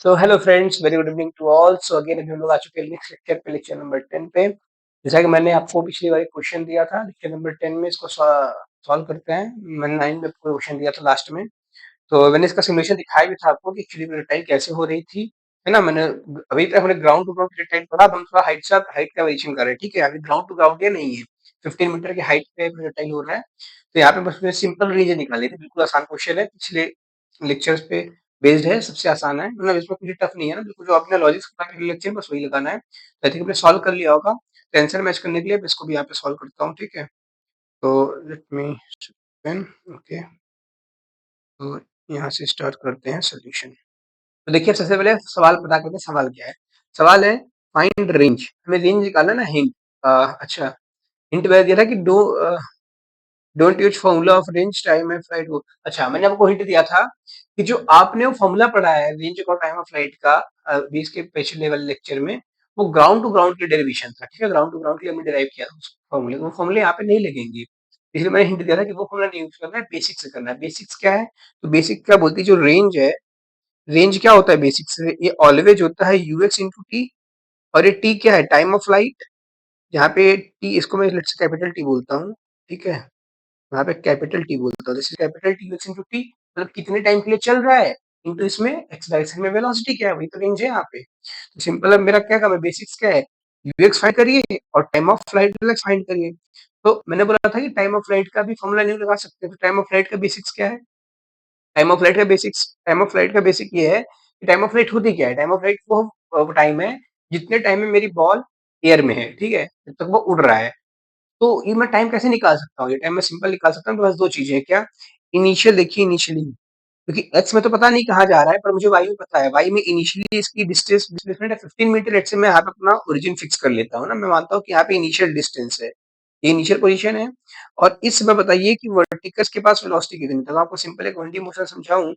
So hello friends, very good evening to all. So again अभी हम लोग आ चुके हैं नेक्स्ट लेक्चर पे, लेक्चर नंबर 10 पे। जैसा कि मैंने आपको पिछली बार एक क्वेश्चन दिया था लेक्चर नंबर 10 में, इसको सॉल्व करते हैं। मैंने 9 में आपको क्वेश्चन दिया था लास्ट में, तो मैंने इसका सिमुलेशन दिखाया भी था आपको कि एक्चुअली रिटाइल कैसे हो रही थी, है ना। मैंने अभी तक हमने ग्राउंड टू ग्राउंड रिटाइल पढ़ा, अब हम थोड़ा हाइट का वेरिएशन कर रहे हैं, ठीक है। अभी ग्राउंड टू ग्राउंड ये नहीं है, 15 मीटर की हाइट पे रिटाइल हो रहा है। तो यहाँ पे बस मैंने सिंपल रेंज निकाली थी, बिल्कुल आसान क्वेश्चन है, पिछले लेक्चर्स पे बेस्ड है, सबसे आसान है, मतलब इसमें कुछ टफ नहीं है ना, बिल्कुल जो आपने लॉजिक लेक्चर बस वही लगाना है। तो आई थिंक आपने सॉल्व कर लिया होगा। तो आंसर मैच करने के लिए अब इसको भी यहाँ पे सॉल्व करता हूँ, ठीक है। तो लेट मी पेन, ओके। तो यहाँ से स्टार्ट करते हैं सोल्यूशन। तो देखिए सबसे पहले सवाल पता करते हैं, सवाल क्या है। सवाल है फाइंड रेंज, हमें रेंज निकालना ना, हिंट। अच्छा, हिंट में दिया था कि don't use formula of range time and flight वो। अच्छा, मैंने आपको हिंट दिया था कि जो आपने वो फॉर्मूला पढ़ा है रेंज और टाइम ऑफ फ्लाइट का 20 के पिछले वाले लेक्चर में, वो ग्राउंड टू ग्राउंड की डेरिवेशन था, ठीक है। ग्राउंड टू ग्राउंड के लिए हमने डिराइव किया था उस फॉर्मूले, वो फॉर्मूले यहाँ पे नहीं लगेंगे, इसलिए मैंने हिंट दिया था कि वो फॉर्मूला नहीं यूज करना है, बेसिक से करना है। बेसिक्स क्या है? तो बेसिक क्या बोलती है, जो रेंज है, रेंज क्या होता है बेसिक से, ये ऑलवेज होता है यूएक्स इंटू टी। और ये टी क्या है? Time of flight. जहाँ पे टी, इसको मैं लेट्स से कैपिटल टी बोलता हूँ, ठीक है। यहाँ पे कैपिटल टी बोलता हूँ, this is capital T UX into T, मतलब कितने टाइम के लिए चल रहा है, इंटू इसमें एक्स डायरेक्शन में वेलोसिटी क्या है, वही तो रेंज है यहाँ पे। तो सिंपल, अब मेरा क्या काम है, बेसिक्स क्या है, यूएक्स फाइंड करिए और टाइम ऑफ फ्लाइट फाइंड करिए। तो मैंने बोला था कि टाइम ऑफ फ्लाइट का भी फॉर्मूला नहीं लगा सकते, तो टाइम ऑफ फ्लाइट का बेसिक्स क्या है? टाइम ऑफ फ्लाइट का बेसिक ये है कि टाइम ऑफ फ्लाइट होती क्या है। टाइम ऑफ फ्लाइट वो टाइम है जितने टाइम में मेरी बॉल एयर में है, ठीक है, जब तक वो उड़ रहा है। तो ये मैं टाइम कैसे निकाल सकता हूँ? ये टाइम मैं सिंपल निकाल सकता हूँ, तो बस दो चीजें हैं क्या। इनिशियल देखिए, इनिशियली, क्योंकि एक्स में तो पता नहीं कहाँ जा रहा है, पर मुझे वाई में पता है। वाई में इनिशियली इसकी डिस्टेंस डिस्प्लेसमेंट है 15 मीटर। लेट्स से मैं यहाँ पे अपना ओरिजिन फिक्स कर लेता हूँ ना, मैं मानता हूँ कि यहाँ पे इनिशियल डिस्टेंस है, ये इनिशियल पोजीशन है। और इस समय बताइए कि वर्टिकल के पास वेलोसिटी कितनी है। तो आपको सिंपल एक 1D मोशन समझाऊं,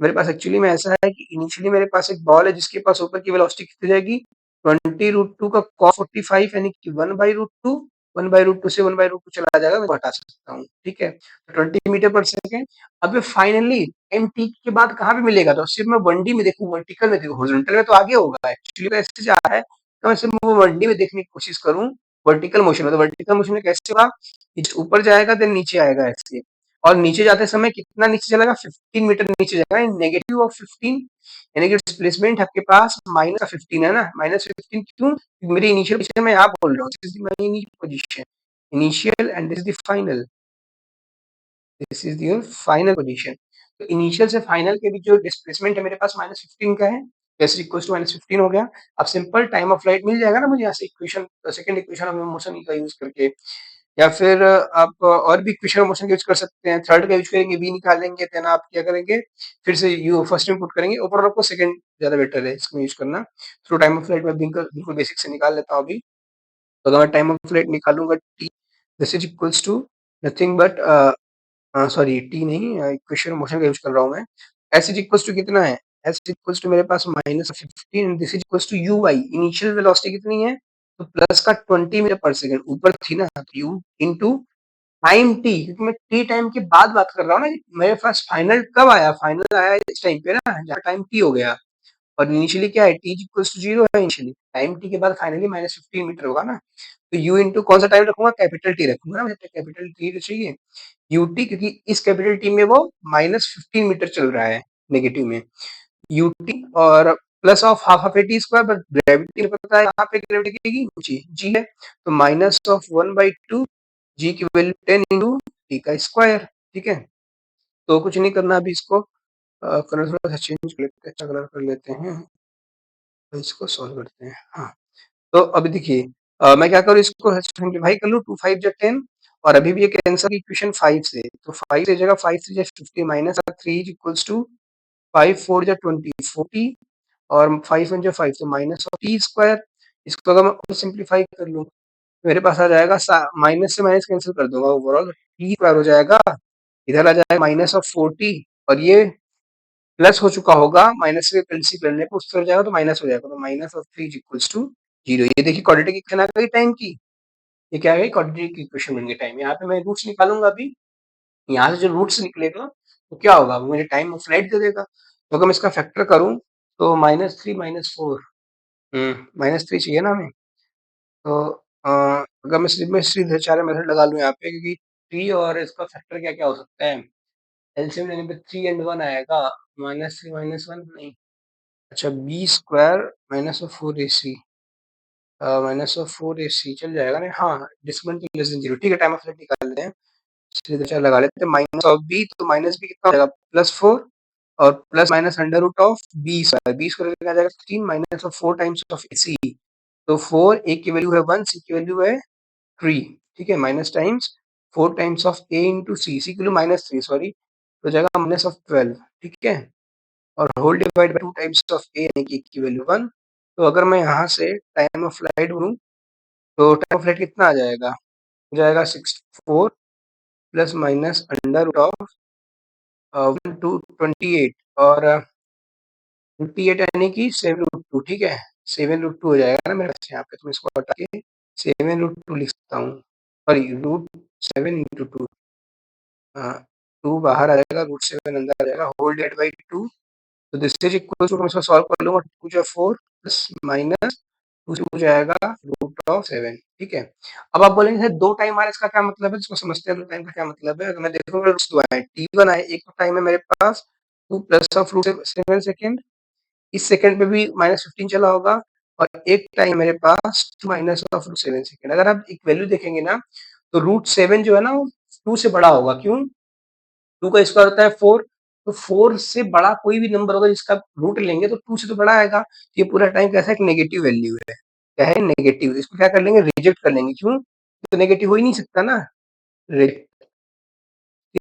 मेरे पास एक्चुअली में ऐसा है कि इनिशियली मेरे पास एक बॉल है जिसके पास ऊपर की वेलोसिटी कितनी जाएगी, 20√2 का cos 45, यानी कि 1/√2। 1/√2 से 1/√2 चला जाएगा, मैं हटा सकता हूँ, ठीक है। तो 20 मीटर पर सेकेंड। अब ये फाइनली एम टी के बाद कहाँ पे मिलेगा, तो सिर्फ मैं 1D में देखूँ, वर्टिकल में देखूँ, हॉरिजॉन्टल में तो आगे होगा, एक्चुअली ऐसे जा रहा है, तो मैं सिर्फ वो 1D में देखने की कोशिश करूँ वर्टिकल मोशन में। तो वर्टिकल मोशन में कैसे होगा, ऊपर जाएगा देन नीचे आएगा ऐसे, और नीचे जाते समय कितना नीचे चलेगा, 15 मीटर नीचे जाएगा, नेगेटिव ऑफ 15, यानी कि डिस्प्लेसमेंट आपके पास -15 है ना। -15 क्यों? मेरी इनिशियल पोजीशन मैं यहाँ बोल रहा हूँ, this is my initial position, initial and this is the final, this is your final position. तो इनिशियल से फाइनल के बीच जो डिस्प्लेसमेंट है मेरे पास -15 का है, जैसे इक्वल टू -15 हो गया। अब सिंपल टाइम ऑफ फ्लाइट मिल जाएगा ना मुझे यहाँ से, equation, second equation of motion का यूज करके। या फिर आप और भी इक्वेशन ऑफ मोशन का यूज कर सकते हैं, थर्ड का यूज करेंगे, v निकालेंगे, देन आप क्या करेंगे, फिर से यू फर्स्ट में पुट करेंगे, ऊपर आपको सेकंड ज्यादा बेटर है इसको यूज करना। थ्रू टाइम ऑफ फ्लाइट में बिल्कुल बेसिक से निकाल लेता हूँ अभी। तो अगर मैं टाइम ऑफ फ्लाइट निकालूंगा t, this is equals to nothing but, sorry T नहीं, इक्वेशन मोशन का यूज कर रहा हूँ मैं। एस इज इक्वल्स टू कितना है, एस इज इक्वल्स टू मेरे पास -15, this is equals to U Y, initial velocity कितनी है, तो प्लस का 20 मीटर पर सेकंड ऊपर थी ना, तो यू इंटू टाइम टी, क्योंकि मैं टी टाइम के बाद बात कर रहा हूँ ना, मेरे पास फाइनल कब आया, फाइनल आया इस टाइम पे ना, जहाँ टाइम टी हो गया। और इनिशियली क्या है, टी इक्वल्स टू 0 है इनिशियली, टाइम टी के बाद फाइनली -15 मीटर होगा ना। तो यू इंटू कौन सा टाइम रखूंगा, कैपिटल टी रखूंगा ना, मुझे कैपिटल टी चाहिए, यूटी, क्योंकि इस कैपिटल टी में वो -15 मीटर चल रहा है नेगेटिव में, यूटी। और plus of half of eighty square, but gravity पता है यहाँ पे ग्रेविटी की जी जी है, तो -1/2 जी की वैल्यू 10 इंटू टी का स्क्वायर, ठीक है। तो कुछ नहीं करना अभी, इसको कलर थोड़ा सा चेंज कर लेते हैं, अच्छा कलर कर लेते हैं, तो इसको सॉल्व करते हैं। हाँ, तो अभी देखिए, मैं क्या करूँ, इसको सिंप्लीफाई कर लूँ, 2 5 जा 10, और अभी भी ये कैंसर इक्वेशन 5 से, तो 5 से जगह 5 से 50 माइनस 3 इक्वल्स टू 5 4 जा 20 40, और 5 1 जा 5, तो माइनस ऑफ टी स्क्वायर। इसको अगर मैं और सिंप्लीफाई कर लूँ, मेरे पास आ जाएगा, माइनस से माइनस कैंसिल कर दूंगा, ओवरऑल टी स्क्वायर हो जाएगा, इधर आ जाएगा -40, और ये प्लस हो चुका होगा, माइनस से कैंसिल करने पर उस तरफ जाएगा तो माइनस हो जाएगा, तो -3 इक्वल्स टू 0। ये देखिए क्वाड्रेटिक इक्वेशन आ गई टाइम की, ये क्या है, क्वाड्रेटिक इक्वेशन बन गई टाइम। यहाँ पे मैं रूट्स निकालूंगा अभी, यहाँ से जो रूट्स निकलेगा तो क्या होगा, वो मुझे टाइम ऑफ फ्लाइट दे देगा। तो अगर मैं इसका फैक्टर करूँ, तो -3 -4 -3 चाहिए ना हमें। तो अगर मैं सीधे-साधे मेथड लगा लूँ यहाँ पे, क्योंकि 3 और इसका फैक्टर क्या-क्या हो सकता है? एलसीएम लेने पे 3 एंड 1 आएगा, -3 -1 नहीं, अच्छा B square minus of 4ac, minus of 4ac चल जाएगा ना? हाँ, डिस्क्रिमिनेंट लेस देन 0, ठीक है, टाइम ऑफ फ्लाइट निकाल लेते हैं। सीधे चल लगा लेते हैं, माइनस ऑफ बी, तो माइनस बी कितना हो जाएगा? +4 और plus minus under root of B square, B square कितना आ जाएगा? 16 minus of 4 times of C, तो 4 ए की वैल्यू है 1, सी की वैल्यू है 3, ठीक है, minus times 4 times of A into C, C की वैल्यू -3 सॉरी, तो जाएगा माइनस ऑफ 12, ठीक है, और whole divide by 2 times of A यानी कि की वैल्यू 1। तो अगर मैं यहाँ से टाइम ऑफ फ्लाइट बोलूँ तो टाइम ऑफ फ्लाइट कितना आ जाएगा? हो जाएगा 64 plus minus under root of 1 two 28 और 28 यानी कि 7√2, ठीक है, 7√2 हो जाएगा ना मेरे पास यहाँ पे, तो मैं इसको हटा के 7√2 लिख सकता हूँ, सॉरी रूट 7 इंटू 2, हाँ, 2 बाहर आ जाएगा, √7 अंदर आ जाएगा, होल डिवाइड बाई 2, तो दिस इज इक्वल टू, मैं इसको सॉल्व कर लूंगा, 2 जो 4 प्लस माइनस 2 से हो जाएगा √7, ठीक है। अब आप बोलेंगे सर 2 टाइम आ रहा है, इसका क्या मतलब है? इसको समझते हैं 2 टाइम का क्या मतलब है। अगर मैं देखूंगा रूट्स 2 आए, t1 आए, एक तो टाइम है मेरे पास 2 प्लस ऑफ √7 सेकेंड, इस सेकंड पे भी -15 चला होगा, और एक टाइम मेरे पास 2 माइनस ऑफ √7 सेकंड। अगर आप एक वैल्यू देखेंगे ना, तो √7 जो है ना वो 2 से बड़ा होगा, क्यों? 2 का स्क्वायर होता है 4, तो 4 से बड़ा कोई भी नंबर होगा जिसका रूट लेंगे तो 2 से तो बड़ा आएगा। ये पूरा टाइम कैसा, एक नेगेटिव वैल्यू है, क्या है? नेगेटिव। इसको क्या कर लेंगे? रिजेक्ट कर लेंगे, क्यों? तो नेगेटिव हो ही नहीं सकता ना, ये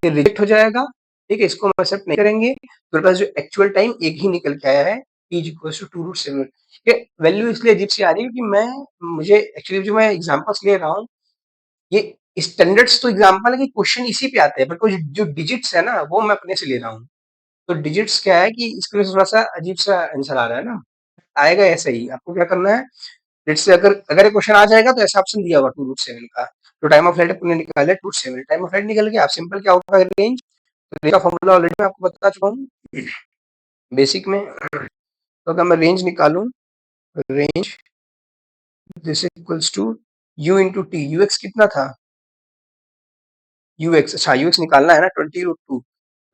रिजेक्ट हो जाएगा, ठीक है, इसको हम एक्सेप्ट नहीं करेंगे। तो मेरे पास जो एक्चुअल टाइम एक ही निकल के आया है, t इज इक्वल टू 2√7। ये वैल्यू इसलिए अजीब सी आ रही है क्योंकि मुझे एक्चुअली जो मैं एग्जांपल्स ले रहा हूँ, ये स्टैंडर्ड्स तो एग्जांपल है कि क्वेश्चन इसी पे आते हैं, बट कुछ जो डिजिट्स है ना वो मैं अपने से ले रहा हूँ। तो डिजिट्स क्या है कि इसकी वजह से थोड़ा सा अजीब सा आंसर आ रहा है ना, आएगा ऐसे ही। आपको क्या करना है, लेट्स से अगर अगर ये क्वेश्चन आ जाएगा तो ऐसा ऑप्शन दिया होगा 2√7 का, तो टाइम ऑफ फ्लाइट अपने निकाले 2/7, टाइम ऑफ फ्लाइट निकल गया। आप सिंपल क्या होगा, रेंज, रेंज का फॉर्मूला ऑलरेडी मैं आपको बता चुका हूँ बेसिक में। तो अगर मैं रेंज निकालूं, range this equals to u into T, U X कितना था? यूएक्स, अच्छा यूएक्स निकालना है ना, 20√2,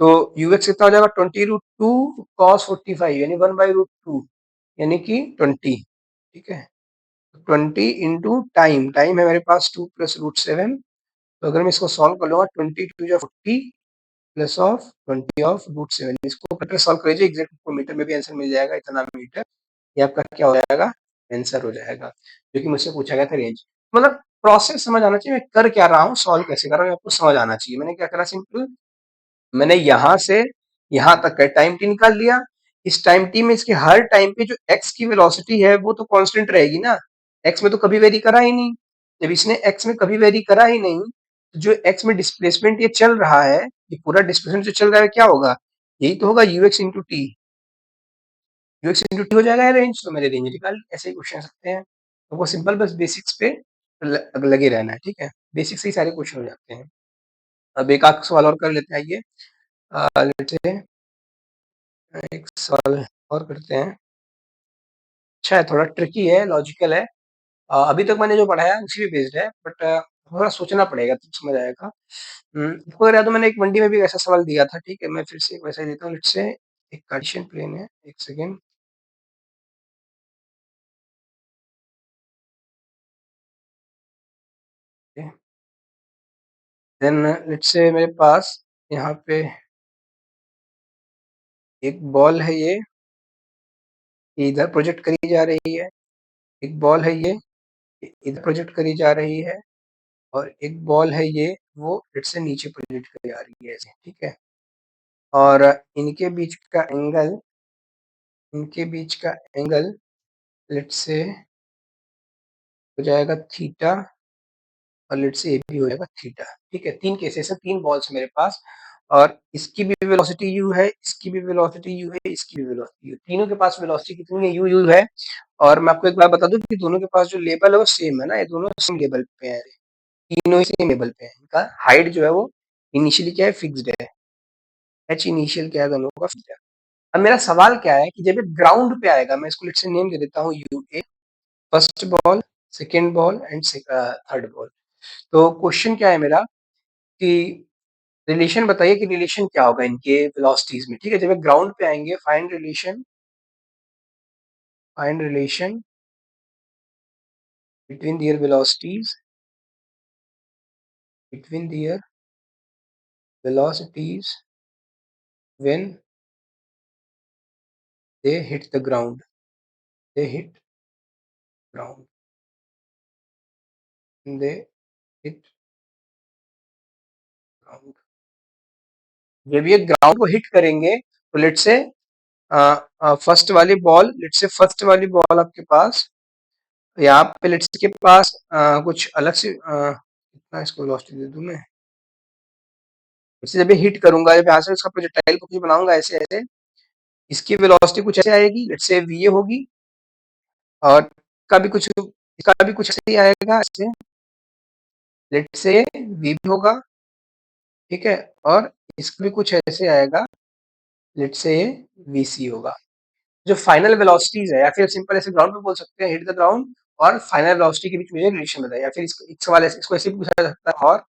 तो यूएक्स कितना हो जाएगा? 20√2 cos 45 यानी 1/√2 यानी कि 20, ठीक है, 20 इंटू टाइम, टाइम है मेरे पास 2 प्लस √7, तो अगर मैं इसको सॉल्व कर लूंगा 20 2 40 प्लस ऑफ 20 ऑफ √7, इसको करके सॉल्व कर लीजिए, एग्जैक्ट मीटर में भी आंसर मिल जाएगा, इतना मीटर, ये आपका क्या हो जाएगा? आंसर हो जाएगा, जो कि मुझसे पूछा गया था रेंज। मतलब प्रोसेस समझ आना चाहिए, मैं कर क्या रहा हूँ, सॉल्व कैसे कर रहा हूँ, आपको समझ आना चाहिए। मैंने क्या करा, सिंपल, मैंने यहाँ से यहाँ तक का टाइम टी निकाल लिया। इस टाइम टी में इसके हर टाइम पे जो एक्स की वेलोसिटी है वो तो कांस्टेंट रहेगी ना, एक्स में तो कभी वेरी करा ही नहीं। जब इसने एक्स में कभी वेरी करा ही नहीं, तो जो एक्स में डिस्प्लेसमेंट ये चल रहा है, ये पूरा डिस्प्लेसमेंट जो चल रहा है क्या होगा? यही तो होगा UX into T, UX into T हो जाएगा रेंज, तो मेरे रेंज निकाल, ऐसे ही क्वेश्चन सकते हैं। तो वो सिंपल, बस बेसिक्स पे लगे रहना है, ठीक है, बेसिक्स से ही सारे क्वेश्चन हो जाते हैं। अब एक आध सवाल और कर लेते हैं, आइए, लेट्स से एक सवाल और करते हैं। अच्छा है, थोड़ा ट्रिकी है, लॉजिकल है। अभी तक मैंने जो पढ़ाया उसी पे बेस्ड है, बट थोड़ा सोचना पड़ेगा तब समझ आएगा। आपको अगर याद हो मैंने एक मंडी में भी ऐसा सवाल दिया था, ठीक है, मैं फिर से एक वैसा ही देता हूँ। लेट्स से एक कार्टेशियन प्लेन है, एक सेकेंड, देन लेट्स से मेरे पास यहाँ पे एक बॉल है, ये इधर प्रोजेक्ट करी जा रही है, एक बॉल है ये इधर प्रोजेक्ट करी जा रही है, और एक बॉल है ये, वो लेट्स से नीचे प्रोजेक्ट करी जा रही है ऐसे, ठीक है, और इनके बीच का एंगल लेट्स से हो जाएगा थीटा, और लेट्स से ये भी हो जाएगा थीटा, ठीक है। 3 केसेस है, 3 बॉल्स मेरे पास, और इसकी भी वेलोसिटी u है, इसकी भी वेलोसिटी u है, इसकी भी वेलोसिटी u, तीनों के पास वेलोसिटी कितनी है? u है। और मैं आपको एक बात बता दूं कि दोनों के पास जो लेवल है वो सेम है ना, ये दोनों सेम लेवल पे है, तीनों ही सेम लेवल पे है। इनका हाइट जो है वो इनिशियली क्या है, फिक्स्ड है, h इनिशियल क्या है, दोनों का फिक्स्ड है। अब मेरा सवाल क्या है कि जब ये ग्राउंड पे आएगा, मैं इसको लेट्स से नेम दे देता हूँ U A, first ball, second ball and third ball. तो क्वेश्चन क्या है मेरा कि रिलेशन बताइए कि रिलेशन क्या होगा इनके वेलोसिटीज में, ठीक है। जब ये ग्राउंड पे आएंगे, find relation between their velocities, between their velocities when they hit the ground, they hit ground, they hit ground। जब ये ग्राउंड को हिट करेंगे तो लेट से फर्स्ट वाली बॉल आपके पास यहाँ पे लेट्स के पास कुछ अलग से कितना इसको वेलोसिटी दे दूं मैं, इससे जब ये हिट करूंगा, जब यहाँ से इसका प्रोजेक्टाइल को कुछ बनाऊंगा ऐसे ऐसे, इसकी वेलोसिटी कुछ ऐसे आएगी, लेट्स से वीए होगी, और इसका भी कुछ ऐसे ही आएगा ऐसे, लेट्स से वी भी होगा, ठीक है, और इसका भी कुछ ऐसे आएगा, लेट्स से वीसी होगा। जो फाइनल वेलोसिटीज है, या फिर सिंपल ऐसे ग्राउंड पे बोल सकते हैं हिट द ग्राउंड, और फाइनल वेलोसिटी के बीच में रिलेशन बताइए, या फिर इसको एक सवाल ऐसे, इसको ऐसे भी पूछा जा सकता है, और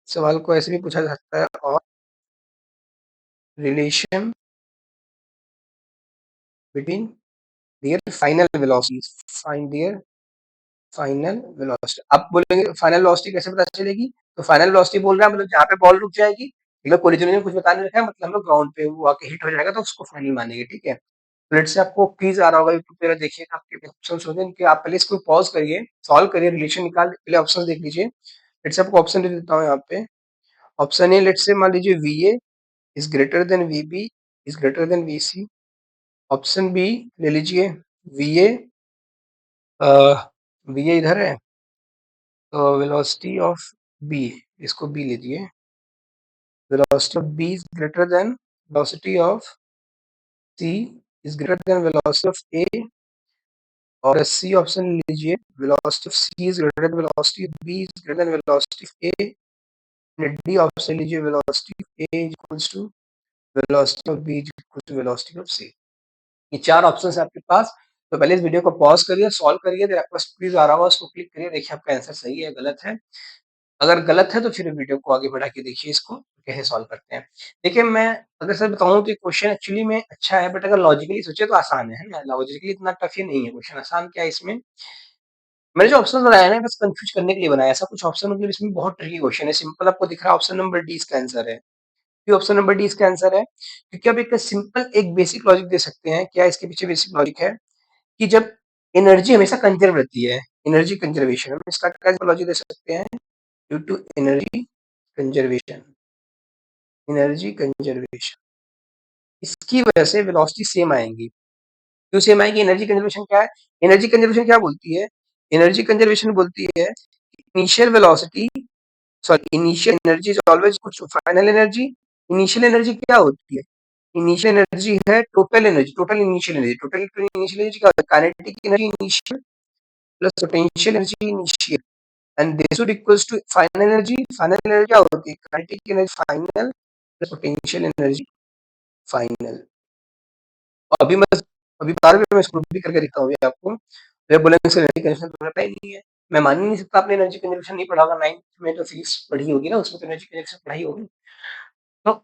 सवाल को ऐसे भी पूछा जा सकता है, और relation between their final velocities, find there final velocity. आप बोलेंगे फाइनल वेलोसिटी कैसे पता चलेगी, तो फाइनल वेलोसिटी बोल रहे हैं मतलब जहाँ पे बॉल रुक जाएगी, मतलब कोलिजन में कुछ बता नहीं रखा है, मतलब हम लोग ग्राउंड पे वो आके हिट हो जाएगा तो उसको फाइनल मानेंगे, ठीक है। लेट से आपको क्विज आ रहा होगा यूट्यूब पे, देखिएगा आपके ऑप्शन होंगे इनके, आप पहले इसको पॉज करिए, सॉल्व करिए, रिलेशन निकाल पहले ऑप्शन देख लीजिए। लेट से आपको ऑप्शन दे देता हूँ यहाँ पे। ऑप्शन ए लेट से मान लीजिए V A is greater than V B is greater than V C. Option B ले लीजिए वीए, वीए इधर है तो वेलोसिटी ऑफ बी, इसको बी लीजिए, velocity of b is greater than velocity of c is greater than velocity of a, और C option लीजिए, velocity of c is greater than velocity of b is greater than velocity of a, D option लीजिए, velocity of a is equals to velocity of b is equals to velocity of c। ये चार option है आपके पास। तो पहले इस video को pause करिए, सॉल्व करिए, फिर आपके पास क्विज आ रहा होगा, उसको क्लिक करिए, देखिए आपका आंसर सही है गलत है। अगर गलत है तो फिर वीडियो को आगे बढ़ा के देखिए, इसको कैसे सॉल्व करते हैं। देखिए मैं अगर सर बताऊं तो ये क्वेश्चन एक्चुअली में अच्छा है, बट अगर लॉजिकली सोचे तो आसान है ना, लॉजिकली इतना टफ ही नहीं है क्वेश्चन, आसान क्या है इसमें। मैंने जो ऑप्शन बनाया ना बस कंफ्यूज करने के लिए बनाया, ऐसा कुछ ऑप्शन मतलब इसमें बहुत ट्रिकी क्वेश्चन है। सिंपल आपको दिख रहा है ऑप्शन नंबर डी इसका आंसर है, क्यों ऑप्शन नंबर डी इसका आंसर है, क्योंकि आप एक सिंपल एक बेसिक लॉजिक दे सकते हैं। क्या इसके पीछे बेसिक लॉजिक है कि जब एनर्जी हमेशा कंजर्व रहती है, एनर्जी कंजर्वेशन, हम इसका क्या लॉजिक दे सकते हैं, due to conservation energy conservation, इसकी वजह से वेलोसिटी सेम आएंगी। क्यों सेम आएगी, एनर्जी कंजर्वेशन क्या है, एनर्जी कंजर्वेशन क्या बोलती है, एनर्जी कंजर्वेशन बोलती है initial velocity, sorry initial energy is always कुछ फाइनल एनर्जी। इनिशियल एनर्जी क्या होती है, इनिशियल एनर्जी है total energy, total initial energy, total initial energy क्या होता है, kinetic energy initial plus potential energy initial, and this would equals to final energy. Final energy क्या होती है, kinetic energy final plus potential energy final. अभी मैं अभी बार बार मैं इसको भी करके दिखता हूँ आपको, तो बोलेंगे सर एनर्जी कंजर्वेशन तो पता ही नहीं है, मैं मान ही नहीं सकता आपने एनर्जी कंजर्वेशन नहीं पढ़ा होगा, 9th में तो फिजिक्स पढ़ी होगी ना, उसमें तो एनर्जी कंजर्वेशन पढ़ाई होगी। तो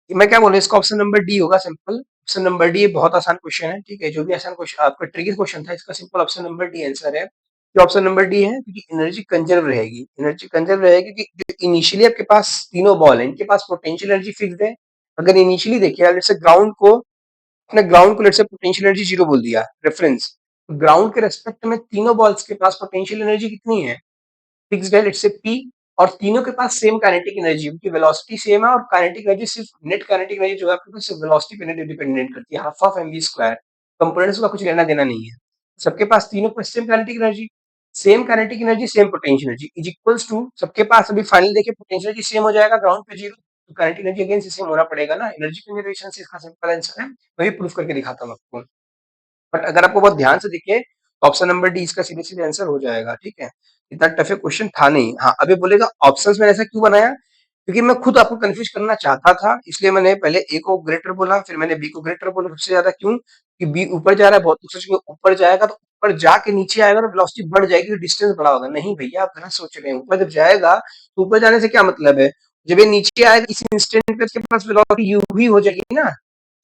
मैं क्या बोल रहा हूँ, इसका ऑप्शन नंबर डी होगा सिंपल, ऑप्शन नंबर डी बहुत आसान क्वेश्चन है, ठीक है। जो भी आसान क्वेश्चन आपका ट्रिकी क्वेश्चन था, इसका simple option number D answer है। कि ऑप्शन नंबर डी है क्योंकि एनर्जी कंजर्व रहेगी, एनर्जी कंजर्व रहेगी क्योंकि इनिशियली आपके पास तीनों बॉल है, इनके पास पोटेंशियल एनर्जी फिक्स्ड है। अगर इनिशियली देखिए जैसे ग्राउंड को, अपने ग्राउंड को लेट से पोटेंशियल एनर्जी जीरो बोल दिया रेफरेंस, ग्राउंड के रेस्पेक्ट में तीनों बॉल्स के पास पोटेंशियल एनर्जी कितनी है, फिक्स्ड है, लेट्स से पी, और तीनों के पास सेम काइनेटिक एनर्जी, उनकी वेलोसिटी सेम है, और काइनेटिक एनर्जी सिर्फ नेट काइनेटिक एनर्जी जो है आपके पास वेलोसिटी पे डिपेंडेंट करती है, half of M V square, components का कुछ लेना देना नहीं है। सबके पास तीनों के same kinetic energy, same kinetic energy same potential energy is equals to, सबके पास अभी फाइनल देखिए पोटेंशियल एनर्जी सेम हो जाएगा, ग्राउंड पे जीरो, तो काइनेटिक एनर्जी अगेन से सेम होना पड़ेगा ना, एनर्जी कंजर्वेशन से इसका सिंपल आंसर है। मैं भी प्रूफ करके दिखाता हूँ आपको, बट अगर आपको बहुत ध्यान से दिखे तो ऑप्शन नंबर डी इसका सीधे सीधे आंसर हो जाएगा, ठीक है। इतना टफ क्वेश्चन था नहीं। हाँ अभी बोलेगा ऑप्शंस में ऐसा क्यों बनाया, क्योंकि मैं खुद आपको कंफ्यूज करना चाहता था, इसलिए मैंने पहले ए को ग्रेटर बोला, फिर मैंने बी को ग्रेटर बोला सबसे ज्यादा। क्यों? कि बी ऊपर जा रहा है, बहुत लोग सोचेंगे ऊपर जाएगा तो ऊपर जाके नीचे आएगा तो वेलोसिटी बढ़ जाएगी, डिस्टेंस बड़ा होगा। नहीं भैया, आप गलत सोच रहे हैं। ऊपर जब जाएगा तो ऊपर जाने से क्या मतलब है? जब ये नीचे आएगा इस इंस्टेंट पे इसके पास वेलोसिटी यू ही हो जाएगी ना,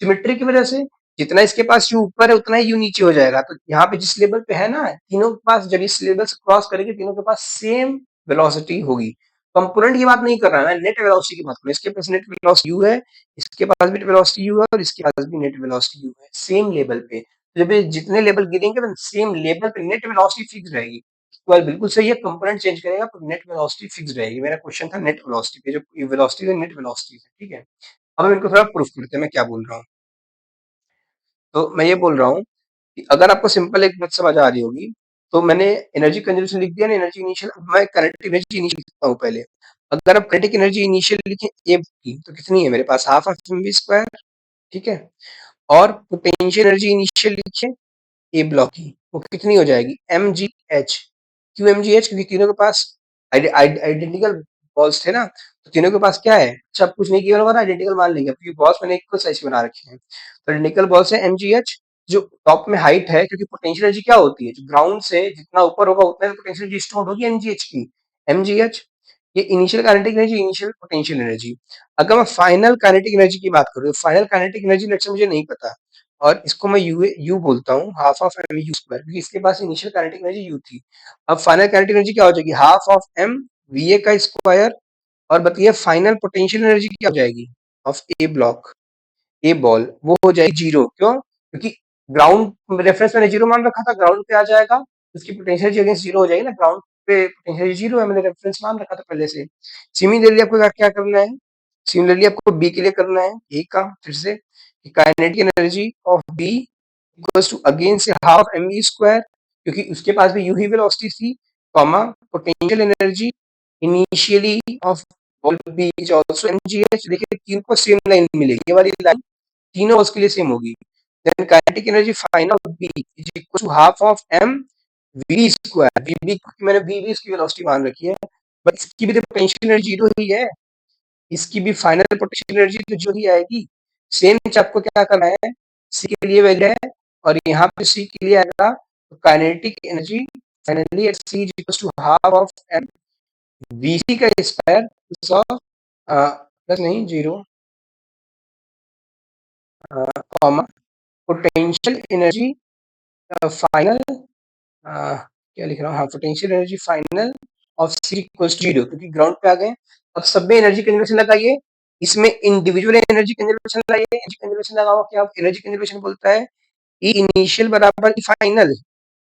सिमेट्री की वजह से। जितना इसके पास यू ऊपर है उतना ही यू नीचे हो जाएगा। तो यहाँ पे जिस लेवल पे है ना, तीनों के पास जब इस लेवल से क्रॉस करेंगे तीनों के पास सेम वेलोसिटी होगी। कंपोनेंट की बात नहीं कर रहा है, नेट वेलोसिटी की बात कर रहा हूं। इसके पास नेट वेलोसिटी यू है, इसके पास भी वेलोसिटी यू है, और इसके पास भी नेट वेलोसिटी यू है, सेम लेवल पे। तो जब ये जितने लेवल गिरेंगे तो सेम लेवल पे नेट वेलोसिटी फिक्स रहेगी। तो बिल्कुल सही है, कंपोनेंट चेंज करेगा तो नेट वेलोसिटी फिक्स रहेगी। मेरा क्वेश्चन था नेट वेलोसिटी पे, जो वेलोसिटी है नेट वेलोसिटी है, ठीक है। अब हम इनको थोड़ा प्रूफ करते हैं मैं क्या बोल रहा हूँ। तो मैं ये बोल रहा हूँ कि अगर आपको सिंपल एक बात समझ आ रही होगी, तो मैंने एनर्जी कंजर्वेशन लिख दिया ना, एनर्जी इनिशियल। अब मैं काइनेटिक एनर्जी इनिशियल लिखता हूँ पहले। अगर आप काइनेटिक एनर्जी इनिशियल लिखें ए की, तो कितनी है मेरे पास? Half of M V square, ठीक है। और पोटेंशियल एनर्जी इनिशियल लिखे ए ब्लॉक की, वो कितनी हो जाएगी? M G H. क्यों एम जी एच? क्योंकि तीनों के पास आइडेंटिकल बॉल्स थे ना, तो तीनों के पास क्या है? सब कुछ नहीं किया होगा, आइडेंटिकल मान लेंगे क्योंकि बॉल्स मैंने इक्वल साइज बना रखे हैं। तो आइडेंटिकल बॉल्स है एम जी एच। जो टॉप में हाइट है, क्योंकि पोटेंशियल एनर्जी क्या होती है? जो ग्राउंड से जितना ऊपर होगा उतना पोटेंशियल एनर्जी स्टोर होगी एम जी एच की। एम जी एच ये initial kinetic energy, initial potential energy. अगर मैं फाइनल काइनेटिक एनर्जी की बात करूँ, final kinetic energy let's say मुझे नहीं पता, और इसको मैं यू बोलता हूँ, half of M U square, क्योंकि इसके पास इनिशियल काइनेटिक एनर्जी यू थी। अब फाइनल काइनेटिक एनर्जी क्या हो जाएगी? Half of M V A का स्क्वायर। और बताइए फाइनल पोटेंशियल एनर्जी क्या हो जाएगी of A block, A ball? वो हो जाएगी जीरो। क्यों? क्योंकि ग्राउंड रेफरेंस मैंने जीरो मान रखा था, ग्राउंड पे आ जाएगा तो उसकी पोटेंशियल एनर्जी अगेंस्ट जीरो हो जाएगी ना। ग्राउंड पे पोटेंशियल एनर्जी जीरो है, मैंने रेफरेंस मान रखा था पहले से। सिमिलरली आपको क्या करना है? सिमिलरली आपको बी के लिए करना है ए का, फिर से kinetic energy of B equals to again से हाफ एम वी स्क्वायर, क्योंकि उसके पास भी यू ही वेलोसिटी थी, comma potential energy initially of ball B is also M G H. देखिए तीन को सेम लाइन मिलेगी, ये वाली लाइन तीनों उसके लिए सेम होगी। Then kinetic energy final of B is equal to half of M V square. V मैंने वी इसकी वेलोसिटी मान रखी है, बट इसकी भी तो पोटेंशियल एनर्जी जीरो ही है, इसकी भी फाइनल पोटेंशियल एनर्जी तो जो ही आएगी। सेम आपको क्या करना है, सी के लिए वैल्यू है, और यहाँ पे सी के लिए आएगा तो kinetic energy finally at C is equal to half of M V C का स्क्वायर प्लस ऑफ प्लस नहीं zero, comma potential energy final, क्या लिख रहा हूँ, हाँ potential energy final of C equals to zero, क्योंकि ग्राउंड पे आ गए। अब सब में एनर्जी कंजर्वेशन लगाइए, इसमें इंडिविजुअल एनर्जी कंजर्वेशन लगाइए। एनर्जी कंजर्वेशन लगाओ, क्या एनर्जी कंजर्वेशन बोलता है? ई इनिशियल बराबर ई फाइनल,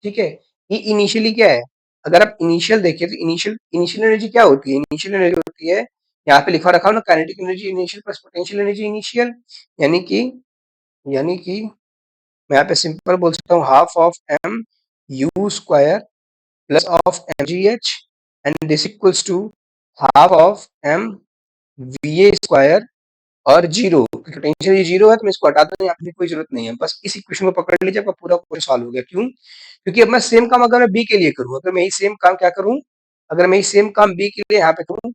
ठीक है। ई इनिशियली क्या है? अगर आप इनिशियल देखिए तो इनिशियल इनिशियल एनर्जी क्या होती है? इनिशियल एनर्जी होती है, यहाँ पे लिखा रखा हो ना, kinetic energy initial plus potential energy initial, यानी कि यानी कि मैं यहाँ पे सिंपल बोल सकता हूँ half of M U square plus of M G H, and this equals to half of M V A square और जीरो। पोटेंशियल ये जीरो है तो मैं इसको हटा दूं, यहाँ पे कोई जरूरत नहीं है। बस इस इक्वेशन को पकड़ लीजिए, आपका पूरा क्वेश्चन सॉल्व हो गया। क्यों? क्योंकि अब मैं सेम काम अगर मैं बी के लिए करूँ, अगर मैं यही सेम काम क्या करूँ, अगर मैं यही सेम काम बी के लिए यहाँ पे करूँ,